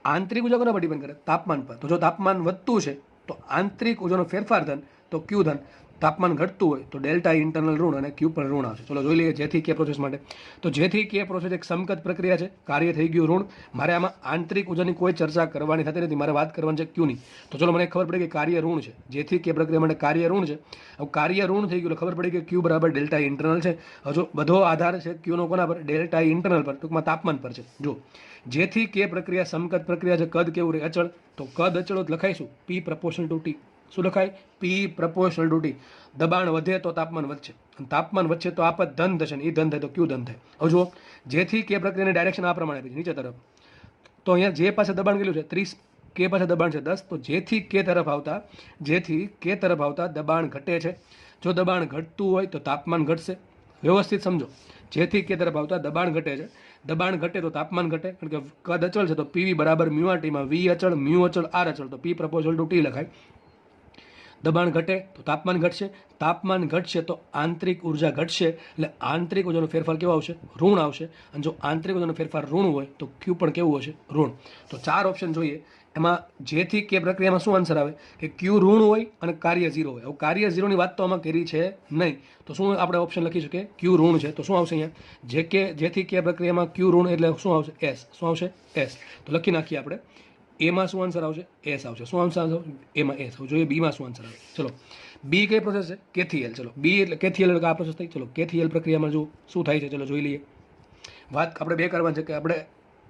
આંતરિક ઉર્જા કોના પર ડિપેન્ડ કરે, તાપમાન પર. તો જો તાપમાન વધતું છે તો આંતરિક ઉર્જાનો ફેરફાર ધન, તો Q ધન. તાપમાન ઘટતું હોય તો ડેલ્ટા ઇન્ટરનલ ઋણ અને Q પણ ઋણ આવશે. ચલો જોઈ લઈએ જેથી કે પ્રોસેસ માટે. તો જેથી કે પ્રોસેસ એક સમકદ પ્રક્રિયા છે, કાર્ય થઈ ગયું ઋણ. મારે આમાં આંતરિક ઉર્જાની કોઈ ચર્ચા કરવાની થતી નથી, મારે વાત કરવાની છે Qની. તો ચલો મને ખબર પડી કે કાર્ય ઋણ છે, જેથી કે પ્રક્રિયા માટે કાર્ય ઋણ છે. હવે કાર્ય ઋણ થઈ ગયું, ખબર પડી કે Q બરાબર ડેલ્ટા ઇન્ટરનલ છે. હજુ બધો આધાર છે Qનો કોના પર, ડેલ્ટા ઇન્ટરનલ પર, ટૂંકમાં તાપમાન પર છે. જો જેથી કે પ્રક્રિયા સમકદ પ્રક્રિયા છે, કદ કેવું રહે, અચળ. તો કદ અચળ લખાઈશું P પ્રપોર્શનલ ટુ T. શું લખાય, P પ્રપોર્શનલ ટુ T. દબાણ વધે તો તાપમાન વધશે, અને તાપમાન વધશે તો આપત ધન થશે, ને એ ધન થાય તો Q ધન થાય. હવે જુઓ જેથી કે પ્રક્રિયાની ડાયરેક્શન આ પ્રમાણે આપી છે, નીચે તરફ. તો અહીંયા જે પાસે દબાણ કેટલું છે 30, કે પાસે દબાણ છે 10. તો જેથી કે તરફ આવતા દબાણ ઘટે છે. જો દબાણ ઘટતું હોય તો તાપમાન ઘટશે. વ્યવસ્થિત સમજો, જેથી કે તરફ આવતા દબાણ ઘટે છે. દબાણ ઘટે તો તાપમાન ઘટે, કારણ કે કદ અચળ છે તો PV બરાબર μRT માં V અચળ, μ અચળ, R અચળ, તો P પ્રપોર્શનલ ટુ T લખાય. દબાણ ઘટે તો તાપમાન ઘટશે, તાપમાન ઘટશે તો આંતરિક ઉર્જા ઘટશે, એટલે આંતરિક ઉર્જાનો ફેરફાર કેવો આવશે, ઋણ આવશે. અને જો આંતરિક ઉર્જાનો ફેરફાર ઋણ હોય તો Q પણ કેવું હશે, ઋણ. તો 4 ઓપ્શન જોઈએ. એમાં જેથી કે પ્રક્રિયામાં શું આન્સર આવે કે Q ઋણ હોય અને કાર્ય 0 હોય. હવે કાર્ય 0ની વાત તો આમાં કરી છે નહીં, તો શું આપણે ઓપ્શન લખી શકીએ, Q ઋણ છે. તો શું આવશે અહીંયા, જેથી કે પ્રક્રિયામાં Q ઋણ એટલે શું આવશે, S. શું આવશે, S. તો લખી નાખીએ આપણે એમાં શું આન્સર આવશે? એસ આવશે. શું આન્સર આવશે? એમાં એસ આવશે. જોઈએ બીમાં શું આન્સર આવે. ચલો બી કઈ પ્રોસેસ છે? કેથીએલ. ચલો બી એટલે કેથીએલ એટલે આ પ્રોસેસ થઈ. ચલો કેથીએલ પ્રક્રિયામાં જો શું થાય છે ચલો જોઈ લઈએ. વાત આપણે બે કરવાની છે કે આપણે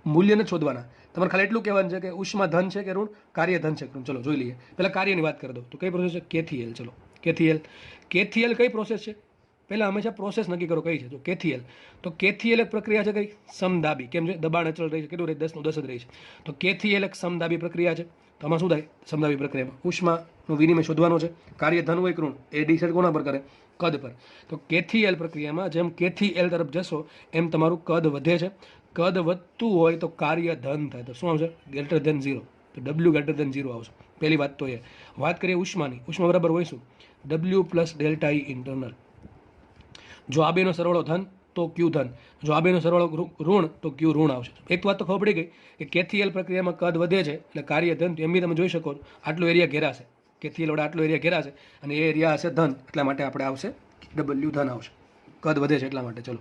મૂલ્યને શોધવાના. તમારે ખાલી એટલું કહેવાનું છે કે ઉષ્મા ધન છે કે ઋણ, કાર્ય ધન છે કે ઋણ. ચલો જોઈ લઈએ. પહેલાં કાર્યની વાત કરી દો. તો કઈ પ્રોસેસ છે? કેથીએલ. ચલો કેથીએલ. કેથીએલ કઈ પ્રોસેસ છે? પહેલાં હંમેશા પ્રોસેસ નક્કી કરો કઈ છે. તો કેથીએલ. તો કેથીએલ એક પ્રક્રિયા છે કઈ? સમદાબી. કેમ છે? દબાણ અચળ રહી છે. કેટલું રહે? 10 નું 10 જ રહી છે. તો કેથીએલ એક સમદાબી પ્રક્રિયા છે. તો આમાં શું થાય? સમદાબી પ્રક્રિયામાં ઉષ્માનું વિનિમય શોધવાનું છે. કાર્ય ધન હોય કે ઋણ એ ડિસાઇડ કોના પર કરે? કદ પર. તો કેથીએલ પ્રક્રિયામાં જેમ કેથીએલ તરફ જશો એમ તમારું કદ વધે છે. કદ વધતું હોય તો કાર્ય ધન થાય. તો શું આવશે? Greater than 0. તો ડબલ્યુ ગ્રેટર ધેન 0 આવશે. પહેલી વાત તો એ. વાત કરીએ ઉષ્માની. ઉષ્મા બરાબર હોય શું? W plus delta E internal. જો આ બેનો સરવાળો ધન તો ક્યુ ધન, જો આ બેનો સરવાળો ઋણ તો ક્યુ ઋણ આવશે. એક વાત તો ખબર પડી ગઈ કે કેથીએલ પ્રક્રિયામાં કદ વધે છે એટલે કાર્ય ધન. એમ બી તમે જોઈ શકો આટલો એરિયા ઘેરાશે. કેથીએલ વડે આટલો એરિયા ઘેરાશે અને એ એરિયા હશે ધન, એટલા માટે આપણે આવશે ડબલ્યુ ધન આવશે. કદ વધે છે એટલા માટે. ચલો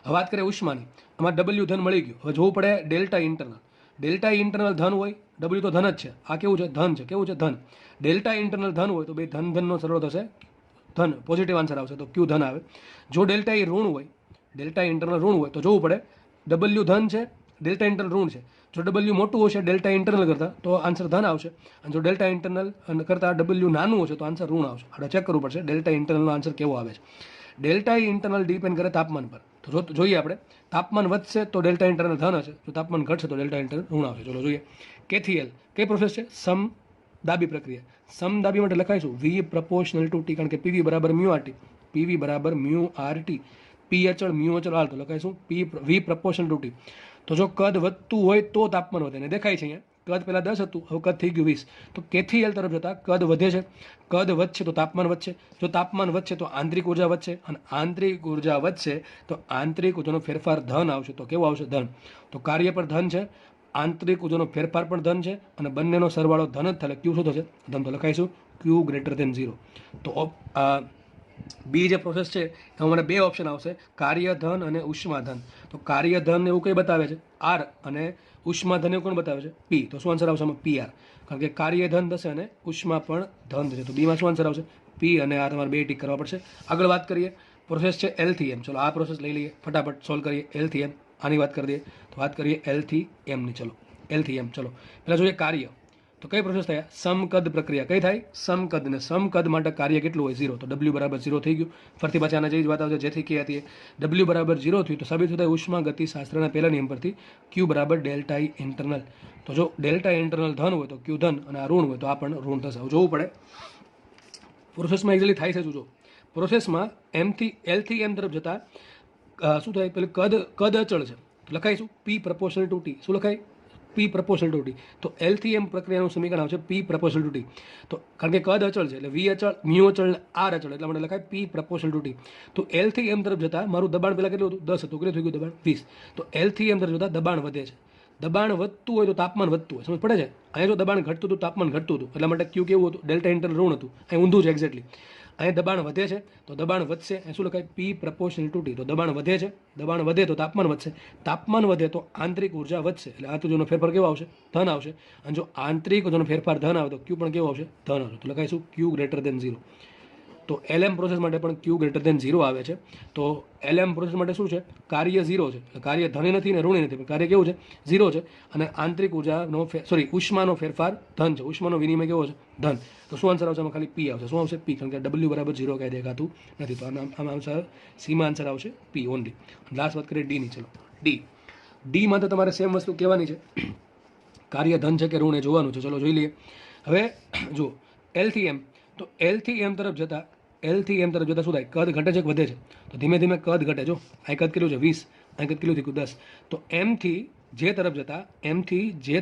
હવે વાત કરીએ ઉષ્માની. આમાં ડબલ્યુ ધન મળી ગયું. હવે જોવું પડે ડેલ્ટા ઇન્ટરનલ. ડેલ્ટા ઇન્ટરનલ ધન હોય, ડબલ્યુ તો ધન જ છે. આ કેવું છે? ધન છે. કેવું છે? ધન. ડેલ્ટા ઇન્ટરનલ ધન હોય તો બે ધન ધનનો સરવાળો થશે ધન. પોઝિટિવ આન્સર આવશે તો ક્યુ ધન આવે. જો ડેલ્ટા ઈ ઋણ હોય, ડેલ્ટા ઇન્ટરનલ ઋણ હોય તો જોવું પડે ડબલ્યુ ધન છે, ડેલ્ટા ઇન્ટરનલ ઋણ છે. જો ડબલ્યુ મોટું હશે ડેલ્ટા ઇન્ટરનલ કરતાં તો આન્સર ધન આવશે, અને જો ડેલ્ટા ઇન્ટરનલ કરતાં ડબલ્યુ નાનું હશે તો આન્સર ઋણ આવશે. આપણે ચેક કરવું પડશે ડેલ્ટા ઇન્ટરનલનો આન્સર કેવો આવે છે. ડેલ્ટા ઇન્ટરનલ ડિપેન્ડ કરે તાપમાન પર. તો જોઈએ આપણે તાપમાન વધશે તો ડેલ્ટા ઇન્ટરનલ ધન હશે, જો તાપમાન ઘટશે તો ડેલ્ટા ઇન્ટરનલ ઋણ આવશે. ચલો જોઈએ. કેથીએલ કઈ પ્રોસેસ છે? સમદાબી પ્રક્રિયા. સમદાબી માટે લખાઈશું વી પ્રપોર્શનલ ટુ ટી, કારણ કે પીવી બરાબર મ્યુ આર ટી. પીવી બરાબર મ્યુ આર ટી. પી અચળ મ્યુ અચળ હાલ તો લખાઈશું પી વી પ્રપોર્શનલ ટુ ટી. તો જો કદ વધતું હોય તો તાપમાન વધે. ને દેખાય છે અહીંયા કદ પહેલાં 10 હતું, હવે કદ થઈ ગયું 20. તો કેથીએલ તરફ જતાં કદ વધે છે. કદ વધશે તો તાપમાન વધશે. જો તાપમાન વધશે તો આંતરિક ઉર્જા વધશે, અને આંતરિક ઉર્જા વધશે તો આંતરિક ઉર્જાનો ફેરફાર ધન આવશે. તો કેવો આવશે? ધન. તો કાર્ય પર ધન છે, આંતરિક ઉર્જાનો ફેરફાર પણ ધન છે, અને બંનેનો સરવાળો ધન જ થાય. ક્યુ શું થશે? ધન. તો લખાઈશું ક્યુ ગ્રેટર ધેન 0. તો બી જે પ્રોસેસ છે એમાં મને બે ઓપ્શન આવશે, કાર્ય ધન અને ઉષ્મા ધન. તો કાર્ય ધન એવું કઈ બતાવે છે? આર, અને ઉષ્મા ધન એવું કોણ બતાવે છે? પી. તો શું આન્સર આવશે આમાં? P R. કારણ કે કાર્ય ધન થશે અને ઉષ્મા પણ ધન થશે. તો બીમાં શું આન્સર આવશે? પી અને આર. તમારે બે ટીક કરવા પડશે. આગળ વાત કરીએ. પ્રોસેસ છે એલ થી એમ. ચલો આ પ્રોસેસ લઈ લઈએ, ફટાફટ સોલ્વ કરીએ. એલ થી એમ આની વાત કરી દઈએ. તો વાત કરીએ એલ થી એમની. ચલો એલ થી એમ. ચલો પહેલાં જોઈએ કાર્ય. તો કઈ પ્રોસેસ થાય? સમકદ પ્રક્રિયા. કઈ થાય? સમકદ. ને સમકદ માટે કાર્ય કેટલું હોય? 0. તો ડબલ્યુ બરાબર 0 થઈ ગયું. ફરતી પાછી આના જેવી જ વાત આવશે જેથી કે હતી. ડબલ્યુ બરાબર 0 થયું તો સાબિત થાય ઉષ્મા ગતિ શાસ્ત્રના પહેલા નિયમ પરથી ક્યુ બરાબર ડેલ્ટા ઈ ઇન્ટરનલ. તો જો ડેલ્ટા ઇન્ટરનલ ધન હોય તો ક્યુ ધન, અને આ ઋણ હોય તો આ પણ ઋણ થશે. જોવું પડે પ્રોસેસમાં એકચ્યુઅલી થાય છે. જો પ્રોસેસમાં એમથી એલથી એમ તરફ જતાં શું થાય? પેલું કદ અચળ છે, લખાઈશું પી પ્રપોર્શનલ ટુ ટી. શું લખાય? પી પ્રપોર્શનલ ટુ ટી. તો એલ થી એમ પ્રક્રિયાનું સમીકરણ આવશે પી પ્રપોર્શનલ ટુ ટી. તો કારણ કે કદ અચળ છે એટલે વી અચળ, મ્યુ અચળ, આર અચળ, એટલા માટે લખાય પી પ્રપોર્શનલ ટુ ટી. તો એલ થી એમ તરફ જતાં મારું દબાણ પહેલાં કેટલું હતું? 10 હતું. કેટલું થઈ ગયું દબાણ? 20. તો એલ થી એમ તરફ જતાં દબાણ વધે છે. દબાણ વધતું હોય તો તાપમાન વધતું હોય. સમજ પડે છે? અહીંયા જો દબાણ ઘટતું હતું તાપમાન ઘટતું હતું, એટલા માટે ક્યુ કેવું હતું? ડેલ્ટા ઇન્ટરનલ ઋણ હતું. અહીં ઊંધું છે એક્ઝેક્ટલી. અહીં દબાણ વધે છે તો દબાણ વધશે. અહીં શું લખાય? પી પ્રપોર્શનલ ટુ ટી. તો દબાણ વધે છે, દબાણ વધે તો તાપમાન વધશે, તાપમાન વધે તો આંતરિક ઉર્જા વધશે. એટલે આંતરિક ઉર્જાનો ફેરફાર કેવો આવશે? ધન આવશે. અને જો આંતરિક ઉર્જાનો ફેરફાર ધન આવે તો ક્યુ પણ કેવો આવશે? ધન આવશે. તો લખાઈશું ક્યુ ગ્રેટર ધેન 0. તો એલએમ પ્રોસેસ માટે પણ ક્યુ ગ્રેટર ધેન 0 આવે છે. તો એલએમ પ્રોસેસ માટે શું છે? કાર્ય 0 છે. એટલે કાર્ય ધન નથી ને ઋણ નથી, પણ કાર્ય કેવું છે? 0 છે. અને આંતરિક ઉર્જાનો ઉષ્માનો ફેરફાર ધન છે. ઉષ્માનો વિનિમય કેવો છે? ધન. તો શું આન્સર આવશે? આમાં ખાલી પી આવશે. શું આવશે? પી. કારણ કે ડબલ્યુ બરાબર 0 કાંઈ દેખાતું નથી. તો આમાં આન્સર સીમાં આન્સર આવશે પી ઓનલી. લાસ્ટ વાત કરીએ ડીની. ચલો ડી. ડીમાં તો તમારે સેમ વસ્તુ કહેવાની છે. કાર્ય ધન છે કે ઋણ એ જોવાનું છે. ચલો જોઈ લઈએ. હવે જો એલ થી એમ. તો એલ થી એમ તરફ જતાં શું થાય? કદ ઘટે છે કે વધે છે? તો ધીમે ધીમે કદ ઘટે. જો આ કદ કેટલું છે? 20. આ કદ કેટલું થઈ ગયું? 10. તો એમથી જે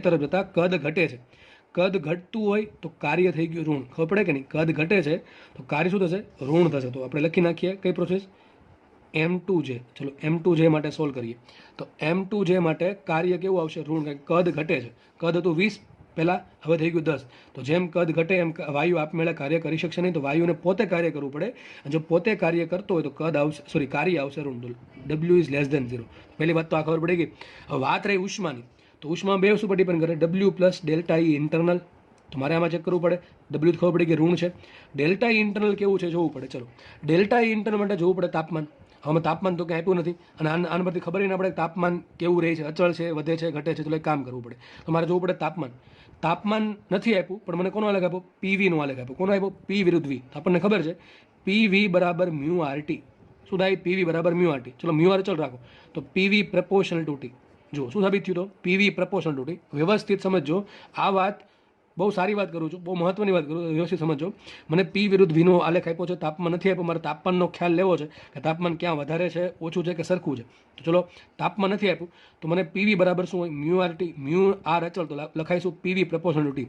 તરફ જતાં કદ ઘટે છે. કદ ઘટતું હોય તો કાર્ય થઈ ગયું ઋણ. ખબર પડે કે નહીં? કદ ઘટે છે તો કાર્ય શું થશે? ઋણ થશે. તો આપણે લખી નાખીએ કઈ પ્રોસેસ? M2J. ચલો M2J માટે સોલ્વ કરીએ. તો M2J માટે કાર્ય કેવું આવશે? ઋણ. કદ ઘટે છે. કદ હતું 20 પહેલાં, હવે થઈ ગયું 10. તો જેમ કદ ઘટે એમ વાયુ આપમેળે કાર્ય કરી શકશે નહીં. તો વાયુને પોતે કાર્ય કરવું પડે. અને જો પોતે કાર્ય કરતો હોય તો કાર્ય આવશે ઋણ. W is less than 0. પહેલી વાત તો આ ખબર પડી ગઈ. હવે વાત રહી ઉષ્માની. તો ઉષ્મા બે વસ્તુ પર ડિપેન્ડ કરે, W plus delta E internal. તો મારે આમાં ચેક કરવું પડે, ડબલ્યુ ખબર પડી કે ઋણ છે, ડેલ્ટા ઈ ઇન્ટરનલ કેવું છે જોવું પડે. ચલો ડેલ્ટા ઈ ઇન્ટરનલ માટે જોવું પડે તાપમાન. હવે તાપમાન તો ક્યાંય આપ્યું નથી અને આના પરથી ખબર ના પડે તાપમાન કેવું રહે છે, અચળ છે, વધે છે, ઘટે છે. તો એક કામ કરવું પડે, તો મારે જોવું પડે તાપમાન. તાપમાન નથી આપ્યું પણ મને કોનો આલેખ આપ્યો, પીવી નો આલેખ આપ્યો. કોનો આપ્યો, પી વિરુદ્ધ વી. આપણને ખબર છે પીવી બરાબર મ્યુ આરટી. શું થાય, પીવી બરાબર મ્યુ આરટી. ચલો મ્યુ આર અચળ રાખો તો પીવી પ્રપોર્શનલ ટુ ટી. જો શું સાબિત થયું, તો પીવી પ્રપોર્શનલ ટુ ટી. વ્યવસ્થિત સમજો આ વાત, બહુ સારી વાત કરું છું, બહુ મહત્વની વાત કરું છું, વ્યવસ્થિત સમજો. મને પી વિરુદ્ધ વીનો આલેખ આપ્યો છે, તાપમાન નથી આપ્યો. મારે તાપમાનનો ખ્યાલ લેવો છે કે તાપમાન ક્યાં વધારે છે, ઓછું છે કે સરખું છે. તો ચલો તાપમાન નથી આપ્યું તો મને પીવી બરાબર શું હોય, mu R T. Mu R અચળ તો લખાઈશું પીવી પ્રપોર્શનલ ટુ ટી.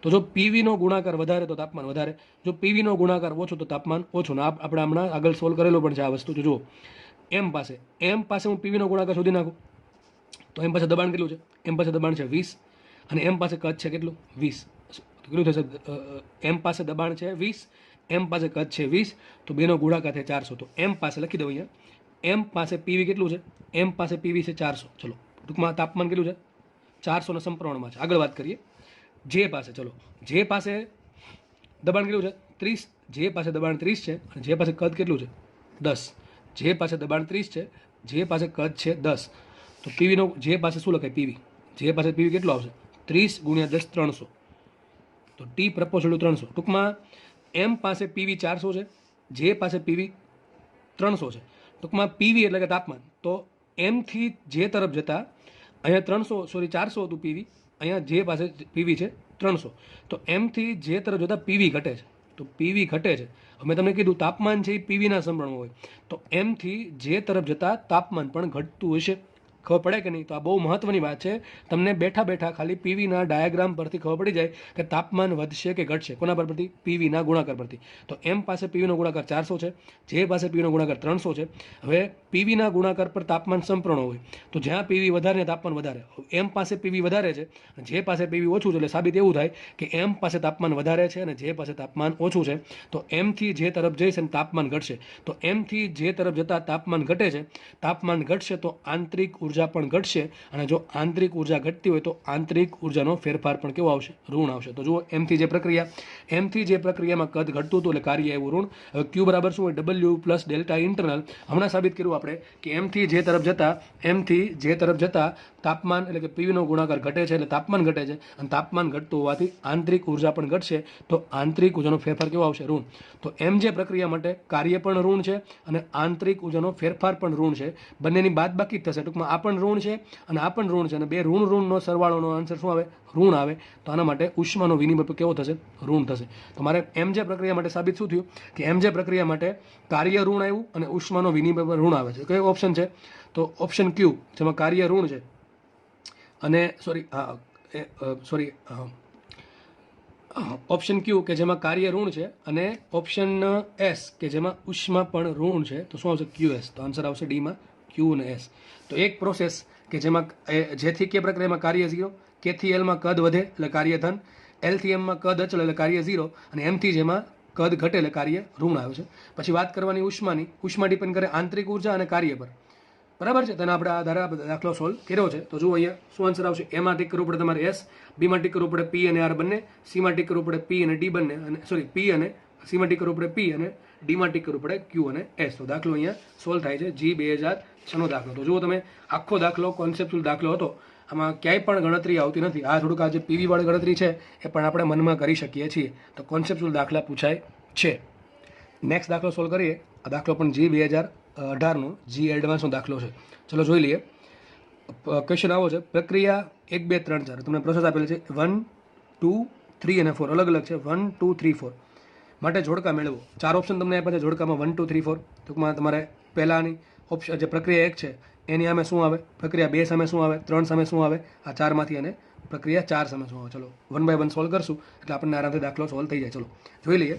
તો જો પીવીનો ગુણાકાર વધારે તો તાપમાન વધારે, જો પીવીનો ગુણાકાર ઓછો તો તાપમાન ઓછું. આપણે હમણાં આગળ સોલ્વ કરેલું પણ છે આ વસ્તુ. તો જુઓ એમ પાસે હું પીવીનો ગુણાકાર શોધી નાખું તો એમ પાસે દબાણ કેટલું છે, એમ પાસે દબાણ છે 20 અને એમ પાસે કદ છે કેટલું 20. કેટલું થશે, એમ પાસે દબાણ છે 20, એમ પાસે કદ છે 20, તો બેનો ગુણાકાર થાય 400. તો એમ પાસે લખી દઉં અહીંયા, એમ પાસે પીવી કેટલું છે, એમ પાસે પીવી છે 400. ચલો ટૂંકમાં તાપમાન કેટલું છે 400 ના સંપ્રમાણમાં છે. આગળ વાત કરીએ જે પાસે. ચલો જે પાસે દબાણ કેટલું છે 30, જે પાસે દબાણ 30 છે અને જે પાસે કદ કેટલું છે 10. જે પાસે દબાણ 30 છે, જે પાસે કદ છે 10. તો પીવીનો જે પાસે શું લખાય, પીવી. જે પાસે પીવી કેટલું આવશે 30 ગુણ્યા 10 300. તો ટી પ્રપોર્શનલ 300. ટૂંકમાં એમ પાસે પીવી 400 છે, જે પાસે પીવી 300 છે. ટૂંકમાં પીવી એટલે કે તાપમાન. તો એમથી જે તરફ જતા અહીંયા 400 હતું પીવી, અહીંયા જે પાસે પીવી છે 300. તો એમથી જે તરફ જતા પીવી ઘટે છે. તો પીવી ઘટે છે. મેં તમને કીધું તાપમાન છે એ પીવીના સમપ્રમાણમાં હોય, તો એમથી જે તરફ જતા તાપમાન પણ ઘટતું હશે. ખબર પડે કે નહીં? તો આ બહુ મહત્વની વાત છે. તમને બેઠા બેઠા ખાલી પીવીના ડાયાગ્રામ પરથી ખબર પડી જાય કે તાપમાન વધશે કે ઘટશે. કોના પરથી, પીવીના ગુણાકાર પરથી. તો એમ પાસે પીવીનો ગુણાકાર 400 છે, જે પાસે પીવીનો ગુણાકાર 300 છે. હવે પીવીના ગુણાકાર પર તાપમાન સંપૂર્ણ હોય તો જ્યાં પીવી વધારે તાપમાન વધારે. એમ પાસે પીવી વધારે છે અને જે પાસે પીવી ઓછું છે, એટલે સાબિત એવું થાય કે એમ પાસે તાપમાન વધારે છે અને જે પાસે તાપમાન ઓછું છે. તો એમથી જે તરફ જઈશ અને તાપમાન ઘટશે. તો એમથી જે તરફ જતાં તાપમાન ઘટે છે, તાપમાન ઘટશે તો આંતરિક ઉર્જા પણ ઘટશે અને જો આંતરિક ઉર્જા ઘટતી હોય તો આંતરિક ઉર્જાનો ફેરફાર પણ કેવો આવશે, ઋણ આવશે. તો જુઓ એમથી જે પ્રક્રિયામાં કદ ઘટતું હતું એટલે કાર્ય એવું ઋણ. હવે ક્યુ બરાબર શું હોય, ડબલ્યુ પ્લસ ડેલ્ટા ઇન્ટરનલ. હમણાં સાબિત કર્યું આપણે કે એમથી જે તરફ જતા તાપમાન એટલે કે પીવીનો ગુણાકાર ઘટે છે એટલે તાપમાન ઘટે છે અને તાપમાન ઘટતું હોવાથી આંતરિક ઉર્જા પણ ઘટશે. તો આંતરિક ઉર્જાનો ફેરફાર કેવો આવશે, ઋણ. તો એમ જે પ્રક્રિયા માટે કાર્ય પણ ઋણ છે અને આંતરિક ઉર્જાનો ફેરફાર પણ ઋણ છે. બંનેની બાદબાકી થશે. ટૂંકમાં આ પણ ઋણ છે અને આ પણ ઋણ છે અને બે ઋણનો સરવાળોનો આન્સર શું આવે, ઋણ આવે. તો આના માટે ઉષ્માનો વિનિમય કેવો થશે, ઋણ થશે. તો મારે એમ જે પ્રક્રિયા માટે સાબિત શું થયું કે એમ જે પ્રક્રિયા માટે કાર્ય ઋણ આવ્યું અને ઉષ્માનો વિનિમય પર ઋણ આવે છે. કયો ઓપ્શન છે, તો ઓપ્શન ક્યુ, જેમાં કાર્ય ઋણ છે અને ઓપ્શન ક્યુ કે જેમાં કાર્ય ઋણ છે અને ઓપ્શન એસ કે જેમાં ઉષ્મા પણ ઋણ છે. તો શું આવશે, ક્યુ એસ. તો આન્સર આવશે ડીમાં ક્યુ અને એસ. તો એક પ્રોસેસ કે જેમાં જેથી કે પ્રક્રિયામાં કાર્ય 0, કે થી એલમાં કદ વધે એટલે કાર્ય ધન, એલ થી એમમાં કદ અચળ એટલે કાર્ય 0 અને એમથી જેમાં કદ ઘટે એટલે કાર્ય ઋણ આવે છે. પછી વાત કરવાની ઉષ્માની. ઉષ્મા ડિપેન્ડ કરે આંતરિક ઉર્જા અને કાર્ય પર. બરાબર છે. તેના આપણે આ દાખલો સોલ્વ કર્યો છે. તો જુઓ અહીંયા શું આન્સર આવશે. એમાં ટીક કરવું પડે તમારે એસ, બીમાં ટીક કરવું પડે પી અને આર બંને, સીમાં ટીક કરવું પડે પી અને ડી બંને, અને પી અને સીમાં ટીક કરવું પડે પી અને ડીમાં ટીક કરવું પડે ક્યુ અને એસ. તો દાખલો અહીંયા સોલ્વ થાય છે. જી 2006 નો દાખલો. તો જુઓ તમે આખો દાખલો કોન્સેપ્ચ્યુઅલ દાખલો હતો. આમાં ક્યાંય પણ ગણતરી આવતી નથી. આ થોડુંક આ જે પીવી વાળી ગણતરી છે એ પણ આપણે મનમાં કરી શકીએ છીએ. તો કોન્સેપ્ચ્યુઅલ દાખલા પૂછાય છે. નેક્સ્ટ દાખલો સોલ્વ કરીએ. આ દાખલો પણ જી 2018નો જી એડવાન્સનો દાખલો છે. ચલો જોઈ લઈએ. ક્વેશ્ચન આવો છે, પ્રક્રિયા 1 2 3 4. તમને પ્રોસેસ આપેલી છે 1 2 3 અને 4 અલગ અલગ છે. 1 2 3 4 માટે જોડકા મેળવો. 4 ઓપ્શન તમને આપ્યા છે જોડકામાં 1 2 3 4. ટૂંકમાં તમારે પહેલાની ઓપ્શન જે પ્રક્રિયા 1 છે એની સામે શું આવે, પ્રક્રિયા 2 સામે શું આવે, 3 સામે શું આવે, આ 4માંથી અને પ્રક્રિયા 4 સામે શું આવે. ચલો 1 બાય 1 સોલ્વ કરશું એટલે આપણને આરામથી દાખલો સોલ્વ થઈ જાય. ચલો જોઈ લઈએ.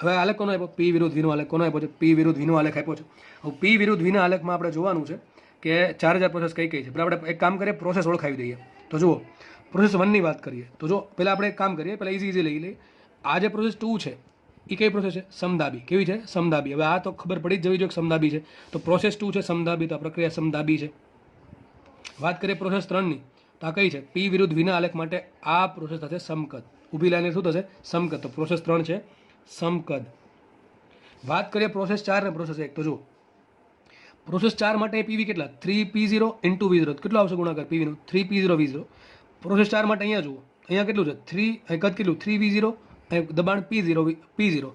હવે આલેખ કોનો આપ્યો, પી વિરુદ્ધ વીનો આલેખ કોનો આપ્યો છે, પી વિરુદ્ધ વીનો આલેખ આપ્યો છે. હવે પી વિરુદ્ધ વીના આલેખમાં આપણે જોવાનું છે કે 4000 પ્રોસેસ કઈ કઈ છે. પણ આપણે એક કામ કરીએ, પ્રોસેસ ઓળખાવી દઈએ. તો જુઓ પ્રોસેસ 1ની વાત કરીએ તો જો પહેલાં આપણે એક કામ કરીએ, પહેલાં ઇઝી લઈ લઈએ. આ જે પ્રોસેસ 2 છે એ કઈ પ્રોસેસ છે, સમદાબી. કેવી છે, સમદાબી. હવે આ તો ખબર પડી જ જવી જોઈએ કે સમદાબી છે. તો પ્રોસેસ 2 છે સમદાબી, તો આ પ્રક્રિયા સમદાબી છે. વાત કરીએ પ્રોસેસ 3ની તો તો આ કઈ છે? પી વિરુદ્ધ વિના આલેખ માટે આ પ્રોસેસ થશે સમકદ. ઊભી લાઈને શું થશે? સમકદ. તો પ્રોસેસ 3 છે સમકદ. વાત કરીએ પ્રોસેસ 4 ને પ્રોસેસ 1. તો જો પ્રોસેસ 4 માટે પીવી કેટલા? 3p0 × v0. કેટલો આવશે ગુણાકાર પીવીનો? 3p0 v0. પ્રોસેસ 4 માટે અહીંયા જુઓ, અહીંયા કેટલું છે? 3 કદ કેટલું? 3v0 દબાણ p0.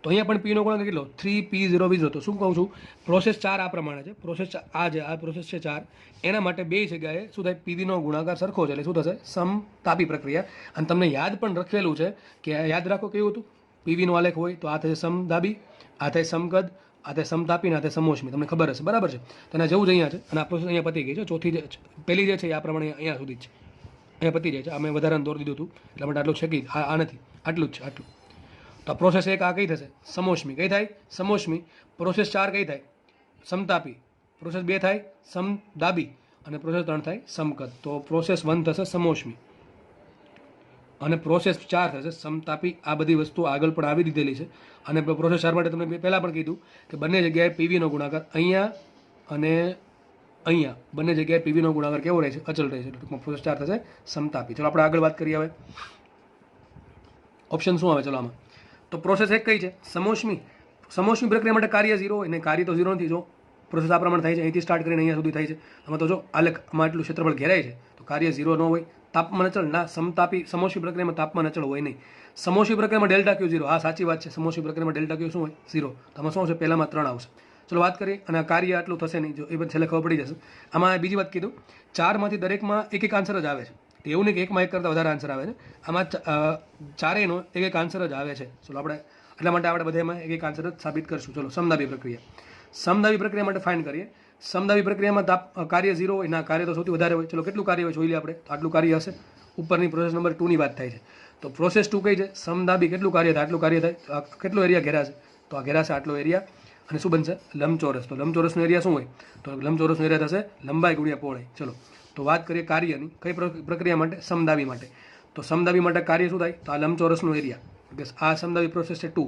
તો અહીંયા પણ પીનો ગુણાકાર કેટલો? 3p0 v0. તો શું કહું છું? પ્રોસેસ 4 આ પ્રમાણે છે. પ્રોસેસ આ પ્રોસેસ છે 4, એના માટે બે જગ્યાએ શું થાય? પીવીનો ગુણાકાર સરખો છે એટલે શું થશે? સમતાપી પ્રક્રિયા. અને તમને યાદ પણ રખેલું છે કે યાદ રાખો કેવું હતું? પીવીનો આલેખ હોય તો આ થશે સમદાબી, આ થાય સમકદ, આ થાય સમતાપી, આ થાય સમોષ્મી. તમને ખબર હશે, બરાબર છે? તેના જેવું જ અહીંયા છે. અને આ પ્રોસેસ અહીંયા પતી ગઈ છે. ચોથી પહેલી જે છે આ પ્રમાણે અહીંયા સુધી જ છે, અહીંયા પતી જાય છે. અમે વધારાને દોર દીધું હતું એટલા માટે આટલું છે કે આ નથી, આટલું જ છે, આટલું. તો પ્રોસેસ 1 આ કઈ થશે? સમોષ્મી. કઈ થાય? સમોષ્મી. પ્રોસેસ 4 કઈ થાય? સમતાપી. પ્રોસેસ 2 થાય સમદાબી અને પ્રોસેસ 3 થાય સમકદ. તો પ્રોસેસ 1 થશે સમોષ્મી અને પ્રોસેસ 4 થશે સમતાપી. આ બધી વસ્તુ આગળ પણ આવી દીધેલી છે. અને પ્રોસેસ 4 માટે તમને પહેલાં પણ કીધું કે બંને જગ્યાએ પીવીનો ગુણાકાર અહીંયા અને અહીંયા બંને જગ્યાએ પીવીનો ગુણાકાર કેવો રહે છે? અચલ રહે છે. ટૂંકમાં પ્રોસેસ 4 થશે સમતાપી. ચલો આપણે આગળ વાત કરીએ. હવે ઓપ્શન શું આવે? ચલો આમાં તો પ્રોસેસ 1 કઈ છે? સમોષ્મી. સમોષ્મી પ્રક્રિયા માટે કાર્ય 0 હોય ને કાર્ય તો 0 નથી. જો પ્રોસેસ આ પ્રમાણે થાય છે, અહીંથી સ્ટાર્ટ કરીને અહીંયા સુધી થાય છે. આમાં તો જો આલેખમાં એટલું ક્ષેત્રફળ ઘેરાય છે તો કાર્ય 0 ન હોય. તાપમાન અચળ ના. સમતાપી સમોષ્મી પ્રક્રિયામાં તાપમાન અચળ હોય નહીં. સમોષ્મી પ્રક્રિયામાં ડેલ્ટા ક્યુ 0. હા સાચી વાત છે. સમોષ્મી પ્રક્રિયામાં ડેલ્ટા ક્યુ શું હોય? 0. તો આમાં શું આવશે? પહેલામાં 3 આવશે. ચલો વાત કરીએ. અને કાર્ય આટલું થશે નહીં, જો એ પણ છેલ્લે ખબર પડી જશે. આમાં બીજી વાત કીધું, 4માંથી દરેકમાં એક આન્સર જ આવે છે. એવું નહીં કે એકમાં એક કરતાં વધારે આન્સર આવે છે. આમાં ચારેયનો એક આન્સર જ આવે છે. ચલો આપણે એટલા માટે આપણે બધામાં એક આન્સર જ સાબિત કરશું. ચલો સમદાબી પ્રક્રિયા. સમદાબી પ્રક્રિયા માટે ફાઇન કરીએ. સમદાબી પ્રક્રિયામાં કાર્ય 0 હોય ના, કાર્ય તો સૌથી વધારે હોય. ચલો કેટલું કાર્ય હોય જોઈ લઈએ આપણે. તો આટલું કાર્ય હશે. ઉપરની પ્રોસેસ નંબર 2 ની વાત થાય છે. તો પ્રોસેસ 2 કઈ છે? સમદાબી. કેટલું કાર્ય થાય? આટલું કાર્ય થાય. કેટલો એરિયા ઘેરાશે? તો આ ઘેરાશે આટલો એરિયા. અને શું બનશે? લંબચોરસ. તો લંબચોરસનો એરિયા શું હોય? તો લંબચોરસનો એરિયા થશે લંબાઈ ગુણ્યા પહોળાઈ. ચલો તો વાત કરીએ કાર્યની. કઈ પ્રક્રિયા માટે? સમદાબી માટે. તો સમદાબી માટે કાર્ય શું થાય? તો આ લંબચોરસનો એરિયા. આ સમદાબી પ્રોસેસ છે 2,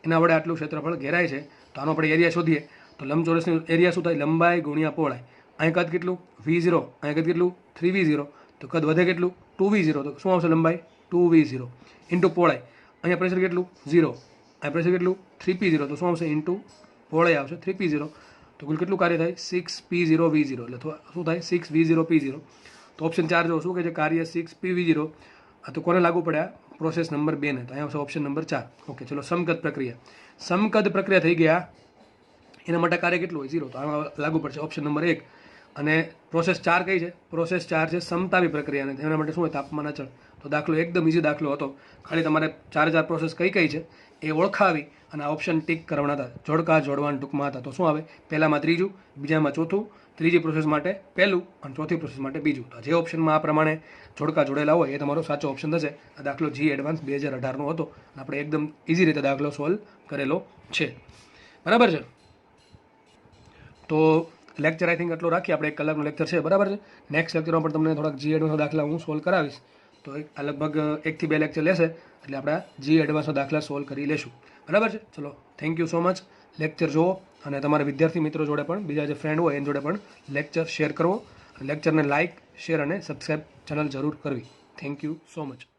એના વડે આટલું ક્ષેત્રફળ ઘેરાય છે. તો આનો આપણે એરિયા શોધીએ. તો લંબચોરસનો એરિયા શું થાય? લંબાઈ ગુણ્યા પહોળાઈ. અહીં કદ કેટલું? v0. અહીં કદ કેટલું? 3v0. તો કદ વધે કેટલું? 2v0. તો શું આવશે? લંબાઈ 2v0 ઇન્ટુ પહોળાઈ. અહીંયા પ્રેશર કેટલું? 0. અહીં પ્રેશર કેટલું? 3p0. તો શું આવશે? ઇન્ટુ પહોળાઈ આવશે 3p0. તો કુલ કેટલું કાર્ય થાય? 6p0 v0. એટલે શું થાય? 6v0 p0. તો ઓપ્શન 4 જો શું કહે છે? કાર્ય 6pv0. આ તો કોને લાગુ પડ્યા? પ્રોસેસ નંબર 2 ને. તો અહીંયા આવશે ઓપ્શન નંબર 4. ઓકે ચલો સમકદ પ્રક્રિયા. સમકદ પ્રક્રિયા થઈ ગયા. એના માટે કાર્ય કેટલું હોય? 0. તો આમાં લાગુ પડશે ઓપ્શન નંબર 1. અને પ્રોસેસ 4 કઈ છે? પ્રોસેસ 4 છે સમતાપી પ્રક્રિયા. અને એના માટે શું હોય? તાપમાન અચળ. તો દાખલો એકદમ ઇઝી દાખલો હતો. ખાલી તમારે 4 પ્રોસેસ કઈ કઈ છે એ ઓળખાવી અને આ ઓપ્શન ટીક કરવાના હતા. જોડકા જોડવાના ટૂંકમાં હતા. તો શું આવે? પહેલામાં ત્રીજું, બીજામાં ચોથું, ત્રીજી પ્રોસેસ માટે પહેલું અને ચોથી પ્રોસેસ માટે બીજું. તો જે ઓપ્શનમાં આ પ્રમાણે જોડકા જોડેલા હોય એ તમારો સાચો ઓપ્શન થશે. આ દાખલો જી એડવાન્સ 2018નો હતો. આપણે એકદમ ઇઝી રીતે દાખલો સોલ્વ કરેલો છે. બરાબર છે? તો લેક્ચર આઈ થિંક આટલો રાખીએ. આપણે 1 કલાકનો લેક્ચર છે. બરાબર છે? નેક્સ્ટ લેક્ચરમાં પણ તમને થોડાક જી એડવાન્સના દાખલા હું સોલ્વ કરાવીશ. તો આ લગભગ 1 થી 2 લેક્ચર લેશે એટલે આપણે જી એડવાન્સના દાખલા સોલ્વ કરી લેશું. બરાબર છે? ચલો thank you so much. Lecture જુઓ અને તમારા વિદ્યાર્થી મિત્રો જોડે પણ, બીજા જે ફ્રેન્ડ હોય એની જોડે પણ લેક્ચર શેર કરવો. લેક્ચરને લાઇક, શેર અને સબસ્ક્રાઈબ ચેનલ જરૂર કરવી. Thank you so much.